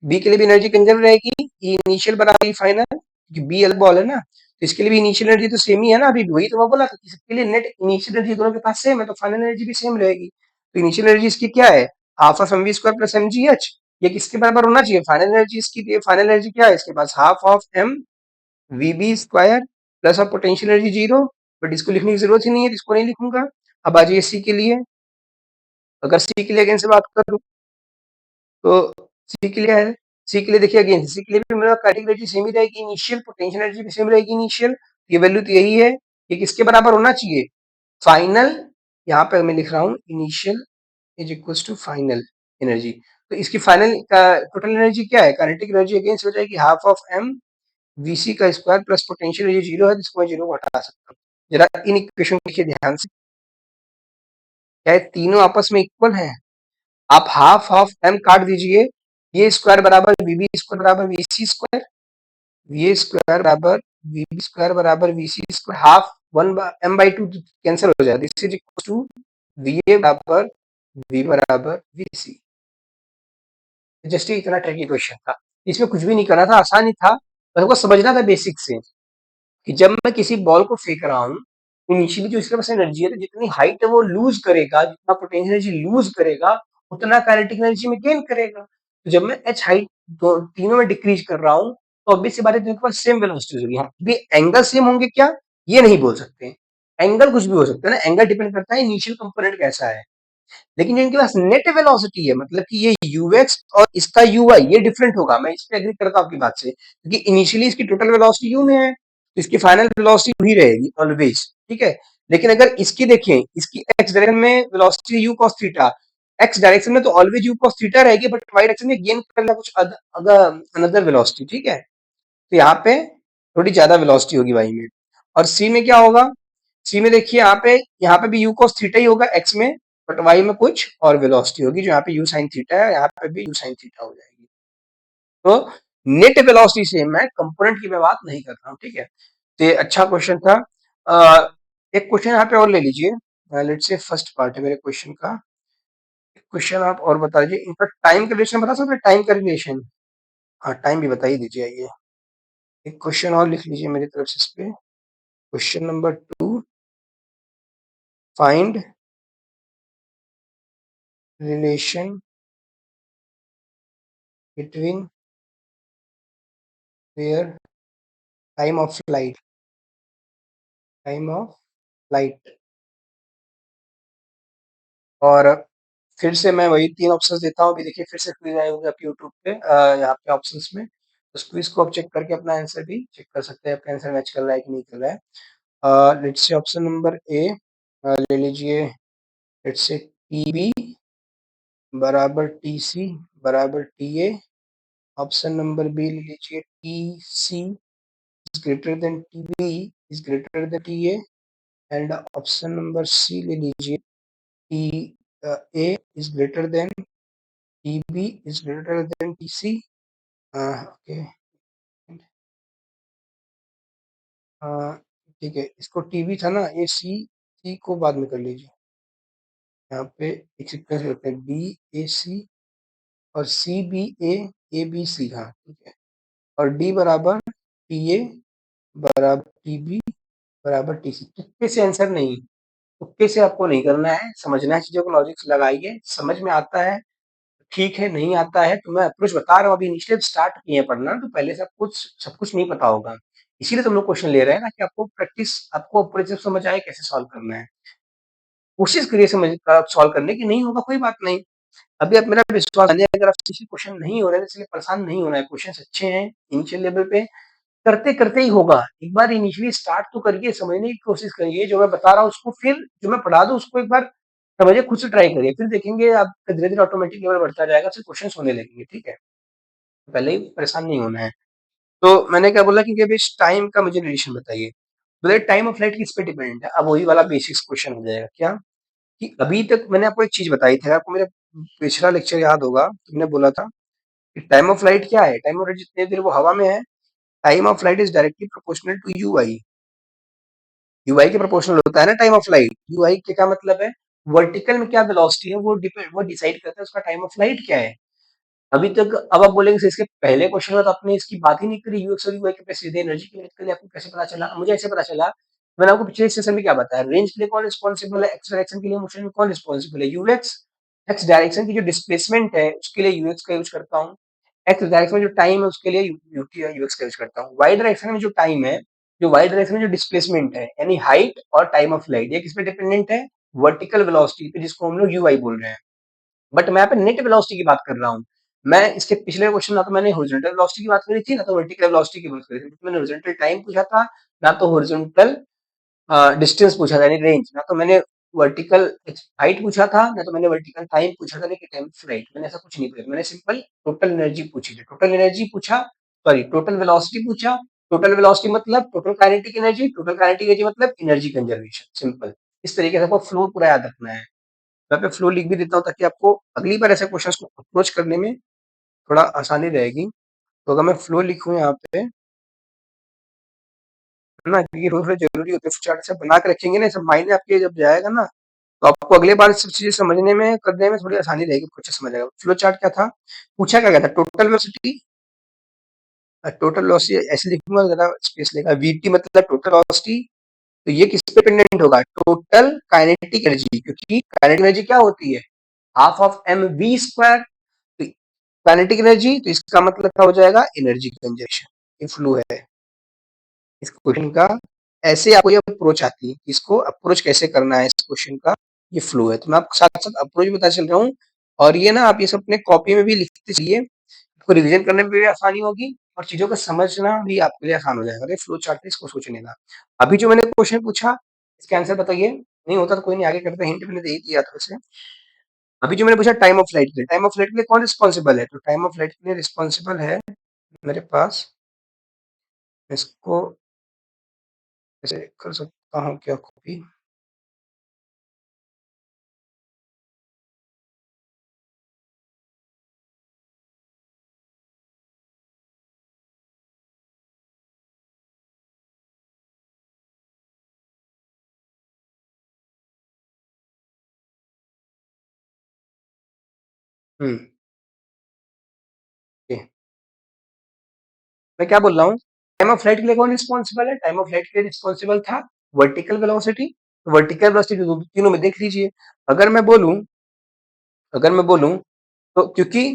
बी के लिए भी एनर्जी कंजर्व रहेगी, ई इनिशियल बराबर ई फाइनल, क्योंकि बी अलग बॉल है ना, तो इसके लिए भी इनिशियल एनर्जी तो सेम ही है ना। अभी वही तो मैं बोला था कि इसके लिए नेट इनिशियल एनर्जी दोनों के पास सेम है, तो फाइनल एनर्जी भी सेम रहेगी। तो इनिशियल एनर्जी इसकी क्या है? Half of M V square plus M G H. ये किसके बराबर होना चाहिए? फाइनल एनर्जी इसकी, फाइनल एनर्जी क्या है इसके पास? Half of M V B square plus of potential energy zero, but इसको लिखने की जरूरत ही नहीं है, इसको नहीं लिखूंगा। अब आ जाइए सी के लिए। अगर सी के लिए अगेन से बात करूं तो सी के लिए है, सी के लिए देखिए अगेन, सी के लिए भी मेरा काइनेटिक एनर्जी सेम ही रहेगी, इनिशियल पोटेंशियल एनर्जी भी सेम रहेगी इनिशियल। ये वैल्यू तो यही है, ये किसके बराबर होना चाहिए? फाइनल, यहाँ पे मैं लिख रहा हूँ initial is equals to final energy. तो इसकी फाइनल का टोटल एनर्जी क्या है? काइनेटिक एनर्जी अगेन हो जाएगी हाफ ऑफ एम वीसी का square plus potential energy zero है, जिसको मैं जीरो को हटा सकता हूँ। जरा इन इक्वेशन को देखिए ध्यान से, क्या ये तीनों आपस में इक्वल हैं? आप हाफ ऑफ एम काट दीजिए, ये स्क्वायर बराबर वीबी स्क्वायर बराबर वीसी स्क्वायर, वी स्क्वायर बराबर वीबी स्क्वायर बराबर V C square, half one M by two cancel हो जाए, this is equal to V A बराबर वी बराबर वीसी। जस्ट इतना ट्रिकी क्वेश्चन था। इसमें कुछ भी नहीं करना था, आसान ही था, बस हमको समझना था बेसिक से कि जब मैं किसी बॉल को फेंक रहा हूँ, इनिशियली जो इसके पास एनर्जी है, तो जितनी हाइट है वो लूज करेगा, जितना पोटेंशियल एनर्जी लूज करेगा, उतना काइनेटिक एनर्जी में गेन करेगा। तो जब मैं एच हाइट तीनों में डिक्रीज कर रहा हूँ, तो ऑब्वियस सी बात है, दोनों के पास सेम वेलोसिटी होगी। हाँ, भी एंगल सेम होंगे क्या, ये नहीं बोल सकते। एंगल कुछ भी हो सकता है ना, एंगल डिपेंड करता है इनिशियल कंपोनेंट कैसा है। लेकिन जो इनके पास नेट वेलोसिटी है, मतलब कि ये यूएक्स और इसका यूआई, ये डिफरेंट होगा। मैं इस पे एग्री करता हूँ आपकी बात से, क्योंकि इनिशियली इसकी टोटल वेलोसिटी यू में है, तो इसकी फाइनल वेलोसिटी वही रहेगी ऑलवेज, ठीक है। लेकिन अगर इसकी देखें, इसकी एक्स डायरेक्शन में velocity you cos theta, x direction में तो ऑलवेज यू कॉस थीटा रहेगी, बट वाई डायरेक्शन में गेन करना कुछ अनदर वेलोसिटी, ठीक है। तो यहाँ पे थोड़ी ज्यादा वेलोसिटी होगी वाई में। और सी में क्या होगा, सी में देखिए यहाँ पे भी यू cos थीटा ही होगा एक्स में, बट वाई में कुछ और वेलोसिटी होगी, जो यहाँ पे यू sin थीटा है, यहाँ पे भी यू sin थीटा हो जाएगी। तो नेट वेलोसिटी से मैं कंपोनेंट की मैं बात नहीं कर रहा हूँ, ठीक है। तो ये अच्छा क्वेश्चन था। एक क्वेश्चन यहाँ पे और ले लीजिए, लेट्स से फर्स्ट पार्ट है मेरे क्वेश्चन का। क्वेश्चन आप और बता दीजिए, इनका टाइम का रिलेशन बता सकते हैं, टाइम का रिलेशन। हाँ, टाइम भी बता ही दीजिए। आइए एक क्वेश्चन और लिख लीजिए मेरी तरफ से इस पे। Question number 2, find relation between their time of flight. और फिर से मैं वही 3 ऑप्शंस देता हूँ। अभी देखिए फिर से क्विज आए होंगे आपके यूट्यूब पे, यहाँ पे ऑप्शंस में। उस क्विज को आप चेक करके अपना आंसर भी चेक कर सकते हैं, आपका आंसर मैच कर रहा है कि नहीं कर रहा है। Let's say option number A ले लीजिए। लेट्स से टीबी बराबर टीसी बराबर टीए। ऑप्शन नंबर बी ले लीजिए, T C is greater than T B is greater than T A. And option number C ले लीजिए, T A is greater than T B is greater than T C. Okay, ठीक है, इसको TB था ना, ये सी, सी को बाद में कर लीजिए। यहाँ पे एक सीक्वेंस रखते हैं, बी ए सी और C B A B C. हाँ ठीक है। और डी बराबर टी ए बराबर टी बी बराबर टी सी। तुक्के से आंसर नहीं, तुक्के से आपको नहीं करना है, समझना है चीजों को, लॉजिक लगाइए, समझ में आता है ठीक है, नहीं आता है तो मैं अप्रोच बता रहा हूँ। अभी इनिशियल स्टार्ट किए हैं पढ़ना, तो पहले से सब कुछ नहीं पता होगा, इसीलिए तुम लोग क्वेश्चन ले रहे हैं ना, कि आपको प्रैक्टिस, आपको अप्रोच से समझ आए कैसे सॉल्व करना है। कोशिश करिए समझ सॉल्व करने की, नहीं होगा कोई बात नहीं। अभी आप मेरा विश्वास मानिए, अगर आप किसी क्वेश्चन नहीं हो रहे हैं, तो इसलिए परेशान नहीं होना है, क्वेश्चन अच्छे हैं इनिशियल लेवल पे, करते करते ही होगा। एक बार इनिशियली स्टार्ट तो करिए, समझने की कोशिश करिए, जो मैं बता रहा हूँ उसको, फिर जो मैं पढ़ा दूं उसको एक बार समझिए, खुद से ट्राई करिए, फिर देखेंगे आपका धीरे धीरे ऑटोमेटिक लेवल बढ़ता जाएगा, फिर क्वेश्चन होने लगेंगे, ठीक है। पहले ही परेशान नहीं होना है। तो मैंने क्या बोला कि अभी इस टाइम का मुझे रिलेशन बताइए। बोले टाइम ऑफ फ्लाइट किस पे डिपेंड है। अब वही वाला बेसिक्स क्वेश्चन हो जाएगा क्या, कि अभी तक मैंने आपको एक चीज बताई थी, आपको मेरा पिछला लेक्चर याद होगा, तुमने बोला था कि टाइम ऑफ फ्लाइट क्या है, टाइम ऑफ फ्लाइट जितनी देर वो हवा में है, time of flight is directly proportional to U I. U I के प्रोपोर्शनल होता है ना टाइम ऑफ फ्लाइट। यूआई के क्या मतलब है, वर्टिकल में क्या वेलोसिटी है, वो डिसाइड करता है उसका टाइम ऑफ फ्लाइट क्या है। अभी तक, अब आप बोलेंगे सर इसके पहले क्वेश्चन में तो आपने इसकी बात ही नहीं करी, यूएक्स और यूआई के पैसे सीधे एनर्जी के लिए आपको कैसे पता चला। मुझे ऐसे पता चला, मैंने आपको पिछले सेशन में क्या बताया, रेंज के लिए कौन रिस्पॉन्सिबल है, एक्स डायरेक्शन के लिए मोशन में कौन रिस्पॉन्सिबल है, यूएक्स। एक्स डायरेक्शन की जो डिस्प्लेसमेंट है उसके लिए यूएक्स का यूज करता हूँ, एक्स डायरेक्शन में जो टाइम है उसके लिए यूएक्स का यूज करता हूँ। वाई डायरेक्शन में जो टाइम है, जो वाई डायरेक्शन में जो डिस्प्लेसमेंट है, यानी हाइट और टाइम ऑफ फ्लाइट, ये किस पे डिपेंडेंट है, वर्टिकल वेलोसिटी पे, जिसको हम लोग यूआई बोल रहे हैं। बट मैं यहाँ पे नेट वेलोसिटी की बात कर रहा हूँ। मैं इसके पिछले क्वेश्चन ना तो मैंने हॉरिजॉन्टल वेलोसिटी की बात करी थी, ना तो वर्टिकल वेलोसिटी की बात करी थी। मैंने हॉरिजॉन्टल टाइम पूछा था, ना तो हॉरिजॉन्टल डिस्टेंस पूछा था, यानी रेंज, ना तो मैंने वर्टिकल हाइट पूछा था, ना तो मैंने वर्टिकल टाइम पूछा था, लेकिन टाइम फ्लाइट मैंने ऐसा कुछ नहीं पूछा। मैंने सिंपल टोटल एनर्जी पूछी थी, टोटल एनर्जी पूछा, सॉरी टोटल वेलोसिटी पूछा। टोटल वेलोसिटी मतलब total kinetic energy, total kinetic energy मतलब एनर्जी कंजर्वेशन, सिंपल। इस तरीके से आपको फ्लो पूरा याद रखना है। मैं पे फ्लो लिख भी देता हूँ, ताकि आपको अगली बार ऐसे क्वेश्चंस को अप्रोच करने में थोड़ा आसानी रहेगी। तो अगर मैं फ्लो लिखूँ यहाँ पे, है ना, क्योंकि रोज रोज जरूरी होता है, चार्ट से बना के रखेंगे ना, सब मायने आपके जब जाएगा ना, तो आपको अगले बार सब चीजें समझने में, करने में थोड़ी आसानी रहेगी, कुछ समझ आएगा। फ्लो चार्ट क्या था, पूछा क्या गया था, टोटल वेलोसिटी टोटल वेलोसिटी ऐसे लिखूंगा, ज़्यादा स्पेस लेगा। वीटी मतलब टोटल वेलोसिटी, तो ये किस पे डिपेंडेंट होगा? टोटल काइनेटिक एनर्जी, क्योंकि काइनेटिक एनर्जी क्या होती है? Half of M V square. तो काइनेटिक एनर्जी, तो इसका मतलब क्या हो जाएगा? Energy conservation. ये फ्लो है इस क्वेश्चन का। ऐसे आपको ये अप्रोच आती है, इसको अप्रोच कैसे करना है इस क्वेश्चन का, ये फ्लो है। तो मैं आपको साथ साथ अप्रोच बता चल रहा हूँ, और ये ना आप ये सब अपने कॉपी में भी लिखते चलिए, आपको रिवीजन करने में भी आसानी होगी और चीजों को समझना भी आपके लिए आसान हो जाएगा। अरे फ्लो चार्ट है, इसको सोचने का। अभी जो मैंने क्वेश्चन पूछा, इसका आंसर बताइए। नहीं होता तो कोई नहीं, आगे करते हैं, हिंट मैंने दे ही दिया था वैसे। अभी जो मैंने पूछा टाइम ऑफ फ्लाइट के लिए, टाइम ऑफ फ्लाइट के लिए कौन रिस्पॉन्सिबल है? तो टाइम ऑफ फ्लाइट के लिए रिस्पॉन्सिबल है मेरे पास, इसको ऐसे कर सकता हूँ क्या कॉपी? हम्म, ओके। मैं क्या बोल रहा हूँ? टाइम ऑफ फ्लाइट के लिए कौन रिस्पॉन्सिबल है? टाइम ऑफ फ्लाइट के लिए रिस्पॉन्सिबल था वर्टिकल वेलोसिटी। वर्टिकल वेलोसिटी तीनों में देख लीजिए। अगर मैं बोलूं अगर मैं बोलूं तो क्योंकि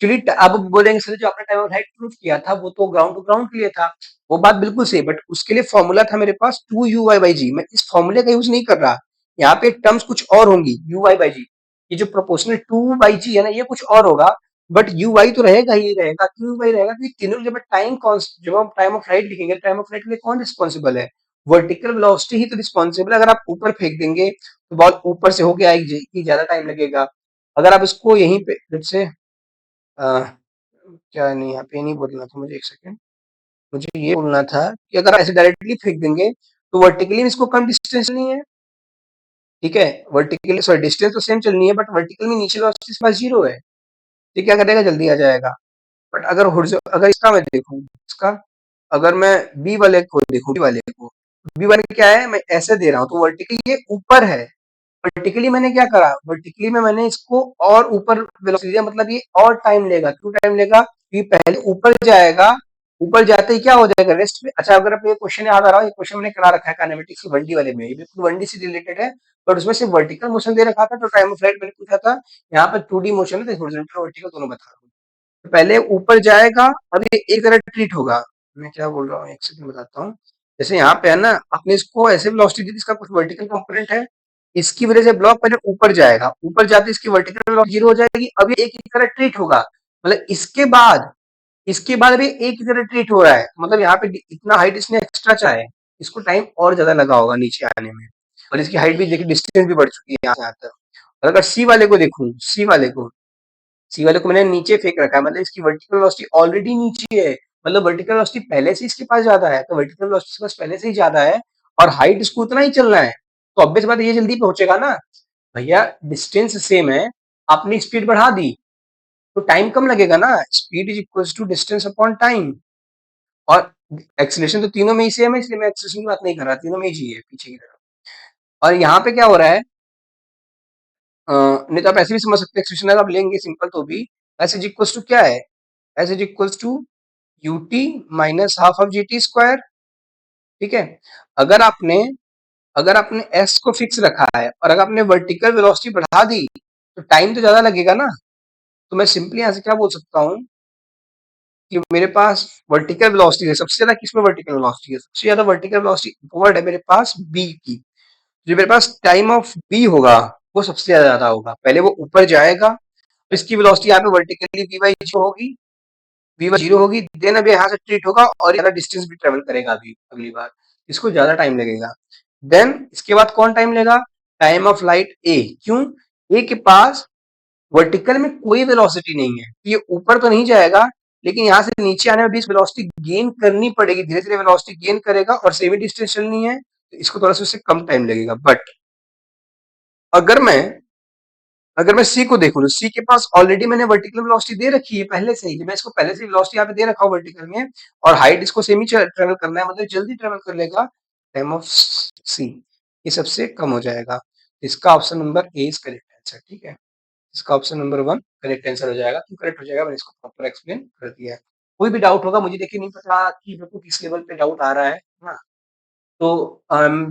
एक्चुअली आप बोलेंगे सर जो आपने टाइम ऑफ फ्लाइट प्रूफ किया था वो तो ग्राउंड टू ग्राउंड के लिए था, वो बात बिल्कुल सही, बट उसके लिए फॉर्मूला था मेरे पास 2u/g। मैं इस फॉर्मूले का यूज नहीं कर रहा, यहाँ पे टर्म्स कुछ और होंगी u/g। ये जो प्रोपोर्शनल 2/g है ना, ये कुछ और होगा, बट uy तो रहेगा ही रहेगा। क्यों y रहेगा? क्योंकि तीनों जब जब हम टाइम ऑफ फ्लाइट लिखेंगे, टाइम ऑफ फ्लाइट के लिए कौन रिस्पॉन्सिबल है? वर्टिकल वेलोसिटी ही तो रिस्पॉन्सिबल है। अगर आप ऊपर फेंक देंगे तो बहुत ऊपर से होके आएगी, ज्यादा टाइम लगेगा। अगर आप इसको यहीं पे जैसे क्या नहीं, यहाँ पे नहीं बोलना था मुझे, एक सेकंड। मुझे ये बोलना था कि अगर ऐसे डायरेक्टली फेंक देंगे तो वर्टिकली इसको कम डिस्टेंस नहीं है, ठीक है? वर्टिकली सॉरी डिस्टेंस तो सेम चलनी है, बट वर्टिकल में नीचे वेलोसिटी इसके पास जीरो है, तो क्या करेगा? जल्दी आ जाएगा। बट अगर इसका मैं देखूं, इसका अगर मैं बी वाले को देखूं, बी वाले क्या है? मैं ऐसे दे रहा हूँ तो वर्टिकली ये ऊपर है। वर्टिकली मैंने क्या करा? वर्टिकली में मैंने इसको और ऊपर वेलोसिटी दिया, मतलब ये और टाइम लेगा। क्यों टाइम लेगा? क्योंकि पहले ऊपर जाएगा, ऊपर जाते ही क्या हो जाएगा? रेस्ट में। अच्छा, अगर आपको ये क्वेश्चन याद आ रहा हो, ये क्वेश्चन मैंने करा रखा है काइनेमेटिक्स की 1D वाले में, ये बिल्कुल 1D से रिलेटेड है, बट उसमें सिर्फ वर्टिकल मोशन दे रखा था, तो टाइम ऑफ फ्लाइट मैंने पूछा था। यहाँ पर 2D मोशन है, तो हॉरिजॉन्टल और वर्टिकल दोनों बता रहा हूँ। तो पहले ऊपर जाएगा, अब ये एक तरह ट्रीट होगा। मैं क्या बोल रहा हूँ, एक सेकंड बताता हूँ। जैसे यहाँ पे है ना, आपने इसको ऐसे वेलोसिटी दी, इसका कुछ वर्टिकल कंपोनेंट है, इसकी वजह से ब्लॉक पहले ऊपर जाएगा, ऊपर जाते इसकी वर्टिकल ब्लॉक जीरो हो जाएगी। अब ये एक ही तरह ट्रीट होगा, मतलब इसके बाद अभी एक ही तरह ट्रीट हो रहा है, मतलब यहाँ पे इतना हाइट इसने एक्स्ट्रा चाहा है, इसको टाइम और ज्यादा लगा होगा नीचे आने में, और इसकी हाइट भी देखिए, डिस्टेंस भी बढ़ चुकी है यहाँ से यहाँ तक। और अगर सी वाले को देखूं, सी वाले को मैंने नीचे फेंक रखा है, मतलब इसकी वर्टिकल वेलोसिटी ऑलरेडी नीचे है, मतलब वर्टिकल वेलोसिटी पहले से इसके पास ज्यादा है, तो वर्टिकल वेलोसिटी इसके पास पहले से ही ज्यादा है, और हाइट इसको उतना ही चलना है, तो ऑब्वियस बात है ये जल्दी पहुंचेगा ना। भैया डिस्टेंस सेम है, आपने स्पीड बढ़ा दी तो टाइम कम लगेगा ना। Speed is equal to distance upon time, और एक्सीलरेशन तो तीनों में ही सेम है, इसलिए मैं एक्सीलरेशन की बात नहीं कर रहा, तीनों में ही जी है पीछे की तरफ। और यहाँ पे क्या हो रहा है, नहीं तो आप ऐसे भी समझ सकते हैं, एक्सीलरेशन अगर आप लेंगे सिंपल तो भी, एस इज इक्वल टू क्या है? S is equal to U T minus half of G T square, ठीक है? अगर आपने अगर आपने एस को फिक्स रखा है और अगर आपने वर्टिकल वेलोसिटी बढ़ा दी तो टाइम तो ज्यादा लगेगा ना। तो मैं सिंपली यहाँ से क्या बोल सकता हूँ कि मेरे पास वर्टिकल वेलोसिटी है, सबसे ज्यादा किसमें वर्टिकल वेलोसिटी है? सबसे ज्यादा वर्टिकल वेलोसिटी वर्ड है मेरे पास बी की। जो मेरे पास टाइम ऑफ बी होगा वो सबसे ज्यादा होगा, पहले वो ऊपर जाएगा, इसकी वेलोसिटी यहाँ पे वर्टिकली बी बाई जीरो होगी, v/0 होगी, देन अभी यहाँ से ट्रीट होगा और ज्यादा डिस्टेंस भी ट्रेवल करेगा अभी अगली बार, इसको ज्यादा टाइम लगेगा। देन इसके बाद कौन टाइम लेगा? टाइम ऑफ लाइट ए। क्यों? ए के पास वर्टिकल में कोई वेलोसिटी नहीं है, तो ये ऊपर तो नहीं जाएगा, लेकिन यहाँ से नीचे आने में भी इस वेलोसिटी गेन करनी पड़ेगी, धीरे धीरे वेलोसिटी गेन करेगा, और सेमी डिस्टेंस चलनी है, तो इसको थोड़ा सा उससे कम टाइम लगेगा। बट अगर मैं अगर मैं सी को देखूं, तो सी के पास ऑलरेडी मैंने वर्टिकल वेलोसिटी दे रखी है पहले से ही, मैं इसको पहले से वेलोसिटी यहाँ पे दे रखा हूँ वर्टिकल में, और हाइट इसको सेमी ट्रेवल करना है, मतलब जल्दी ट्रेवल कर लेगा। टाइम ऑफ सी ये सबसे कम हो जाएगा। इसका option number A is correct answer, ठीक है? इसका ऑप्शन नंबर 1 करेक्ट आंसर हो जाएगा। क्यों करेक्ट हो जाएगा, मैंने इसको प्रॉपर एक्सप्लेन कर दिया है। कोई भी डाउट होगा, मुझे देखिए नहीं पता कि मेरे को किस लेवल पे डाउट आ रहा है ना? तो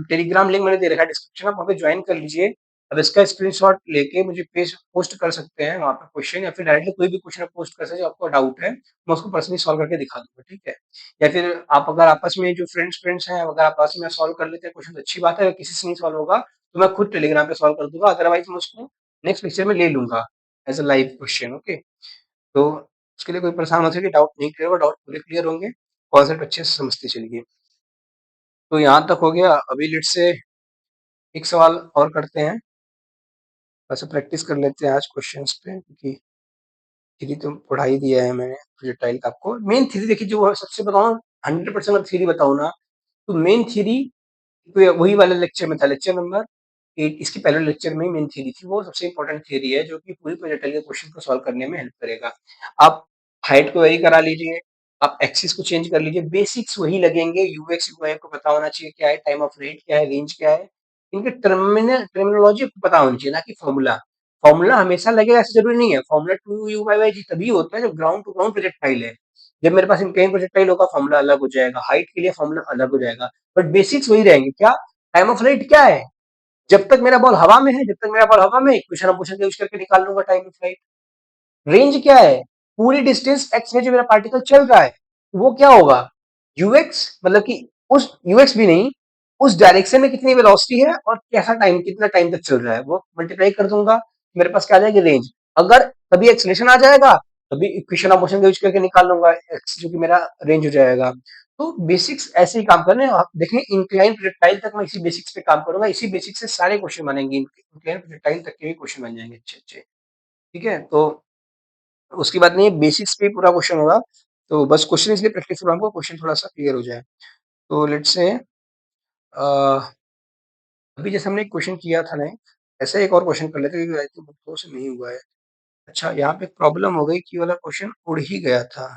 टेलीग्राम लिंक मैंने दे रखा है डिस्क्रिप्शन में, वहाँ पे ज्वाइन कर लीजिए। अब इसका स्क्रीनशॉट लेके मुझे पेज पोस्ट कर सकते हैं वहाँ पे क्वेश्चन, या फिर डायरेक्टली कोई भी क्वेश्चन आप पोस्ट कर सकते हैं जो आपको डाउट है, मैं उसको पर्सनली सॉल्व करके दिखा दूँगा, ठीक है? या फिर आप अगर आपस में जो फ्रेंड्स हैं, अगर आपस में सॉल्व कर लेते हैं क्वेश्चन तो अच्छी बात है, अगर किसी से नहीं सॉल्व होगा, तो मैं खुद टेलीग्राम पे सॉल्व कर दूँगा, अदरवाइज़ मैं उसको नेक्स्ट लेक्चर में ले लूँगा as a live question, okay? तो उसके लिए कोई परेशान मत होइए, डाउट नहीं क्लियर होगा, डाउट पूरे क्लियर होंगे, कॉन्सेप्ट अच्छे से समझते चलिए। तो यहाँ तक हो गया, अभी लेट्स से एक सवाल और करते हैं, वैसे प्रैक्टिस कर लेते हैं आज क्वेश्चंस पे, क्योंकि थ्योरी तो पढ़ा ही दिया है मैंने प्रोजेक्टाइल का आपको। मेन थ्योरी देखिए, जो सबसे बताऊँ 100% अगर थ्योरी बताऊँ ना, तो मेन थ्योरी तो वही वाला लेक्चर में था, लेक्चर नंबर 8, इसके पहले लेक्चर में ही मेन थ्योरी थी, वो सबसे इंपॉर्टेंट थ्योरी है जो कि पूरी प्रोजेक्टाइल के क्वेश्चन को सॉल्व करने में हेल्प करेगा। आप हाइट को वेरी करा लीजिए, आप एक्सिस को चेंज कर लीजिए, बेसिक्स वही लगेंगे, यूएक्स यूआई आपको पता होना चाहिए क्या है, टाइम ऑफ रेट क्या है, रेंज क्या है, इनके टर्मिनोलॉजी आपको पता होनी चाहिए, ना कि फॉर्मूला। फॉर्मूला हमेशा लगेगा ऐसा जरूरी नहीं है, formula two U by Y G तभी होता है जब ग्राउंड टू ग्राउंड प्रोजेक्टाइल है। जब मेरे पास इनकलाइन प्रोजेक्टाइल होगा, फॉर्मूला अलग हो जाएगा, हाइट के लिए फॉर्मूला अलग हो जाएगा, बट बेसिक्स वही रहेंगे। क्या? टाइम ऑफ फ्लाइट क्या है? जब तक मेरा बॉल हवा में है, जब तक मेरा बॉल हवा में, इक्वेशन ऑफ मोशन यूज करके निकाल लूंगा टाइम ऑफ फ्लाइट। रेंज क्या है? पूरी डिस्टेंस एक्स में जो मेरा पार्टिकल चल रहा है, वो क्या होगा? यूएक्स, मतलब कि उस यूएक्स भी नहीं, उस डायरेक्शन में कितनी वेलोसिटी है और कैसा टाइम, कितना टाइम तक चल रहा है, वो मल्टीप्लाई कर दूंगा, मेरे पास क्या आ जाएगी? रेंज। अगर कभी एक्सलेशन आ जाएगा, तभी इक्वेशन ऑफ मोशन यूज करके निकाल लूंगा एक्स, जो कि मेरा रेंज हो जाएगा। तो बेसिक्स ऐसे ही काम करने हैं। आप देखें, इंक्लाइन प्रोजेक्टाइल तक मैं इसी बेसिक्स पे काम करूंगा, इसी बेसिक्स से सारे क्वेश्चन बनेंगे, इंक्लाइन प्रोजेक्टाइल तक के भी क्वेश्चन बन जाएंगे अच्छे अच्छे, ठीक है? तो उसकी बात नहीं है, बेसिक्स पे ही पूरा क्वेश्चन होगा। तो बस क्वेश्चन इसलिए प्रैक्टिस करवाऊंगा, क्वेश्चन थोड़ा सा क्लियर हो जाए। तो लेट्स से अभी जैसे हमने एक क्वेश्चन किया था ना, ऐसे एक और क्वेश्चन कर लेते हैं, क्योंकि आई थिंक बहुत दिनों से नहीं हुआ है। अच्छा, यहाँ पे प्रॉब्लम हो गई कि वाला क्वेश्चन उड़ ही गया था,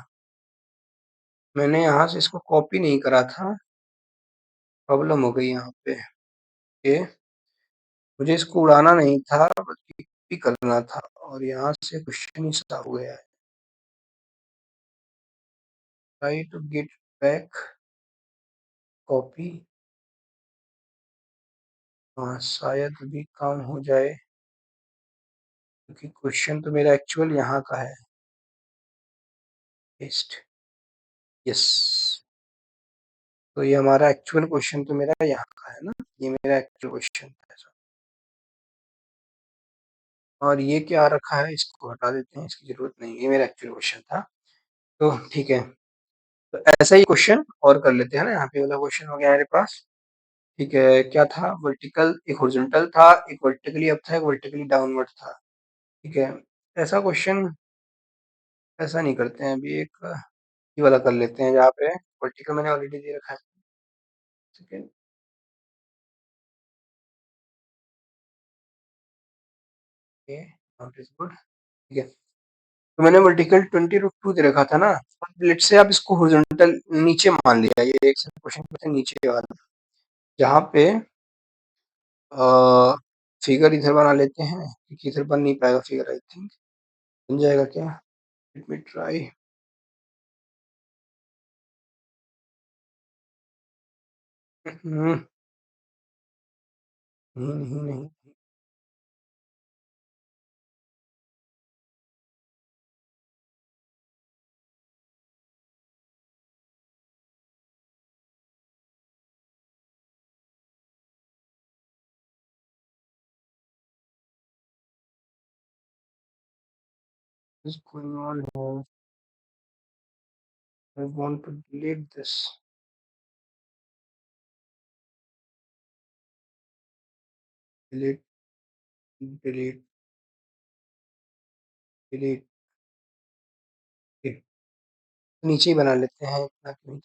मैंने यहाँ से इसको कॉपी नहीं करा था, प्रॉब्लम हो गई यहाँ पे। ये मुझे इसको उड़ाना नहीं था, बल्कि कॉपी करना था, और यहाँ से क्वेश्चन ही स्टार्ट हो गया है। Try to get back, copy. हाँ, शायद भी काम हो जाए, क्योंकि क्वेश्चन तो मेरा एक्चुअल यहाँ का है। Paste, yes. तो ये हमारा एक्चुअल क्वेश्चन तो मेरा यहाँ का है ना, ये मेरा एक्चुअल क्वेश्चन है। और ये क्या रखा है, इसको हटा देते हैं, इसकी जरूरत नहीं, ये मेरा एक्चुअल क्वेश्चन था। तो ठीक है, तो ऐसा ही क्वेश्चन और कर लेते हैं ना, यहाँ पे वाला क्वेश्चन हो गया मेरे पास। ठीक है, क्या था? वर्टिकल, एक हॉरिजॉन्टल था, एक वर्टिकली अप था, एक वर्टिकली डाउनवर्ड था, ठीक है? ऐसा क्वेश्चन ऐसा नहीं करते हैं, अभी एक ये वाला कर लेते हैं जहाँ पे वर्टिकल मैंने ऑलरेडी दे रखा है, ठीक है? ये नॉट इज गुड, ठीक है। तो मैंने वर्टिकल 20√2 दे रखा था ना, अब लेट्स से आप इसको हॉरिजॉन्टल नीचे मान लिया, ये एक क्वेश्चन नीचे वाला, जहाँ पे फिगर इधर बना लेते हैं, क्योंकि इधर बन नहीं पाएगा फिगर, आई थिंक बन जाएगा क्या? Let me try. नहीं नहीं नहीं, what's going on here? I want to delete this. Delete, delete, delete, delete. नीचे ही बना लेते हैं इतना क्यों?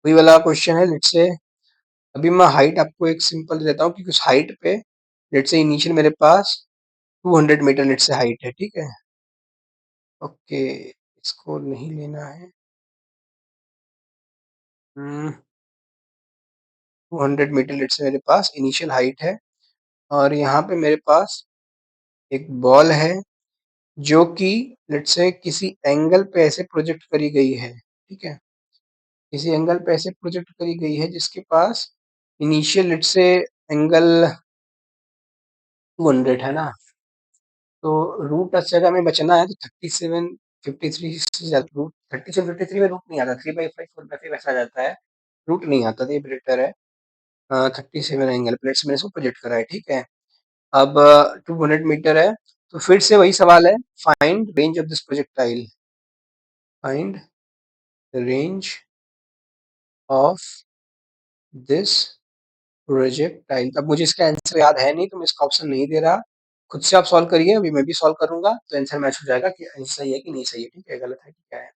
वही वाला क्वेश्चन है, लेट्स से अभी मैं हाइट आपको एक सिंपल देता हूँ, क्योंकि उस हाइट पे लेट्स से इनिशियल मेरे पास 200 मीटर लेट्स से हाइट है, ठीक है? ओके, इसको नहीं लेना है। 200 मीटर लेट्स से मेरे पास इनिशियल हाइट है, और यहाँ पे मेरे पास एक बॉल है, जो कि लेट्स से किसी एंगल पे ऐसे प्रोजेक्ट करी गई है, ठीक है? किसी एंगल पे ऐसे प्रोजेक्ट करी गई है जिसके पास इनिशियल लेट्स से एंगल 200 है ना, तो रूट अगर हमें बचना है तो 37 53 से ज्यादा रूट 37 53 में रूट नहीं आता, 3/5 4/5 ऐसा आ जाता है, रूट नहीं आता, तो ये बेटर है। 37 एंगल प्लेट्स मैंने इसको प्रोजेक्ट करा है, ठीक है। अब 200 मीटर है, तो फिर से वही सवाल है, find range of this projectile, find range of this projectile. अब मुझे इसका आंसर याद है नहीं, तो मैं इसका ऑप्शन नहीं दे रहा, खुद से आप सॉल्व करिए, अभी मैं भी सॉल्व करूंगा तो आंसर मैच हो जाएगा कि आंसर सही है कि नहीं सही है, ठीक है, गलत है कि क्या है।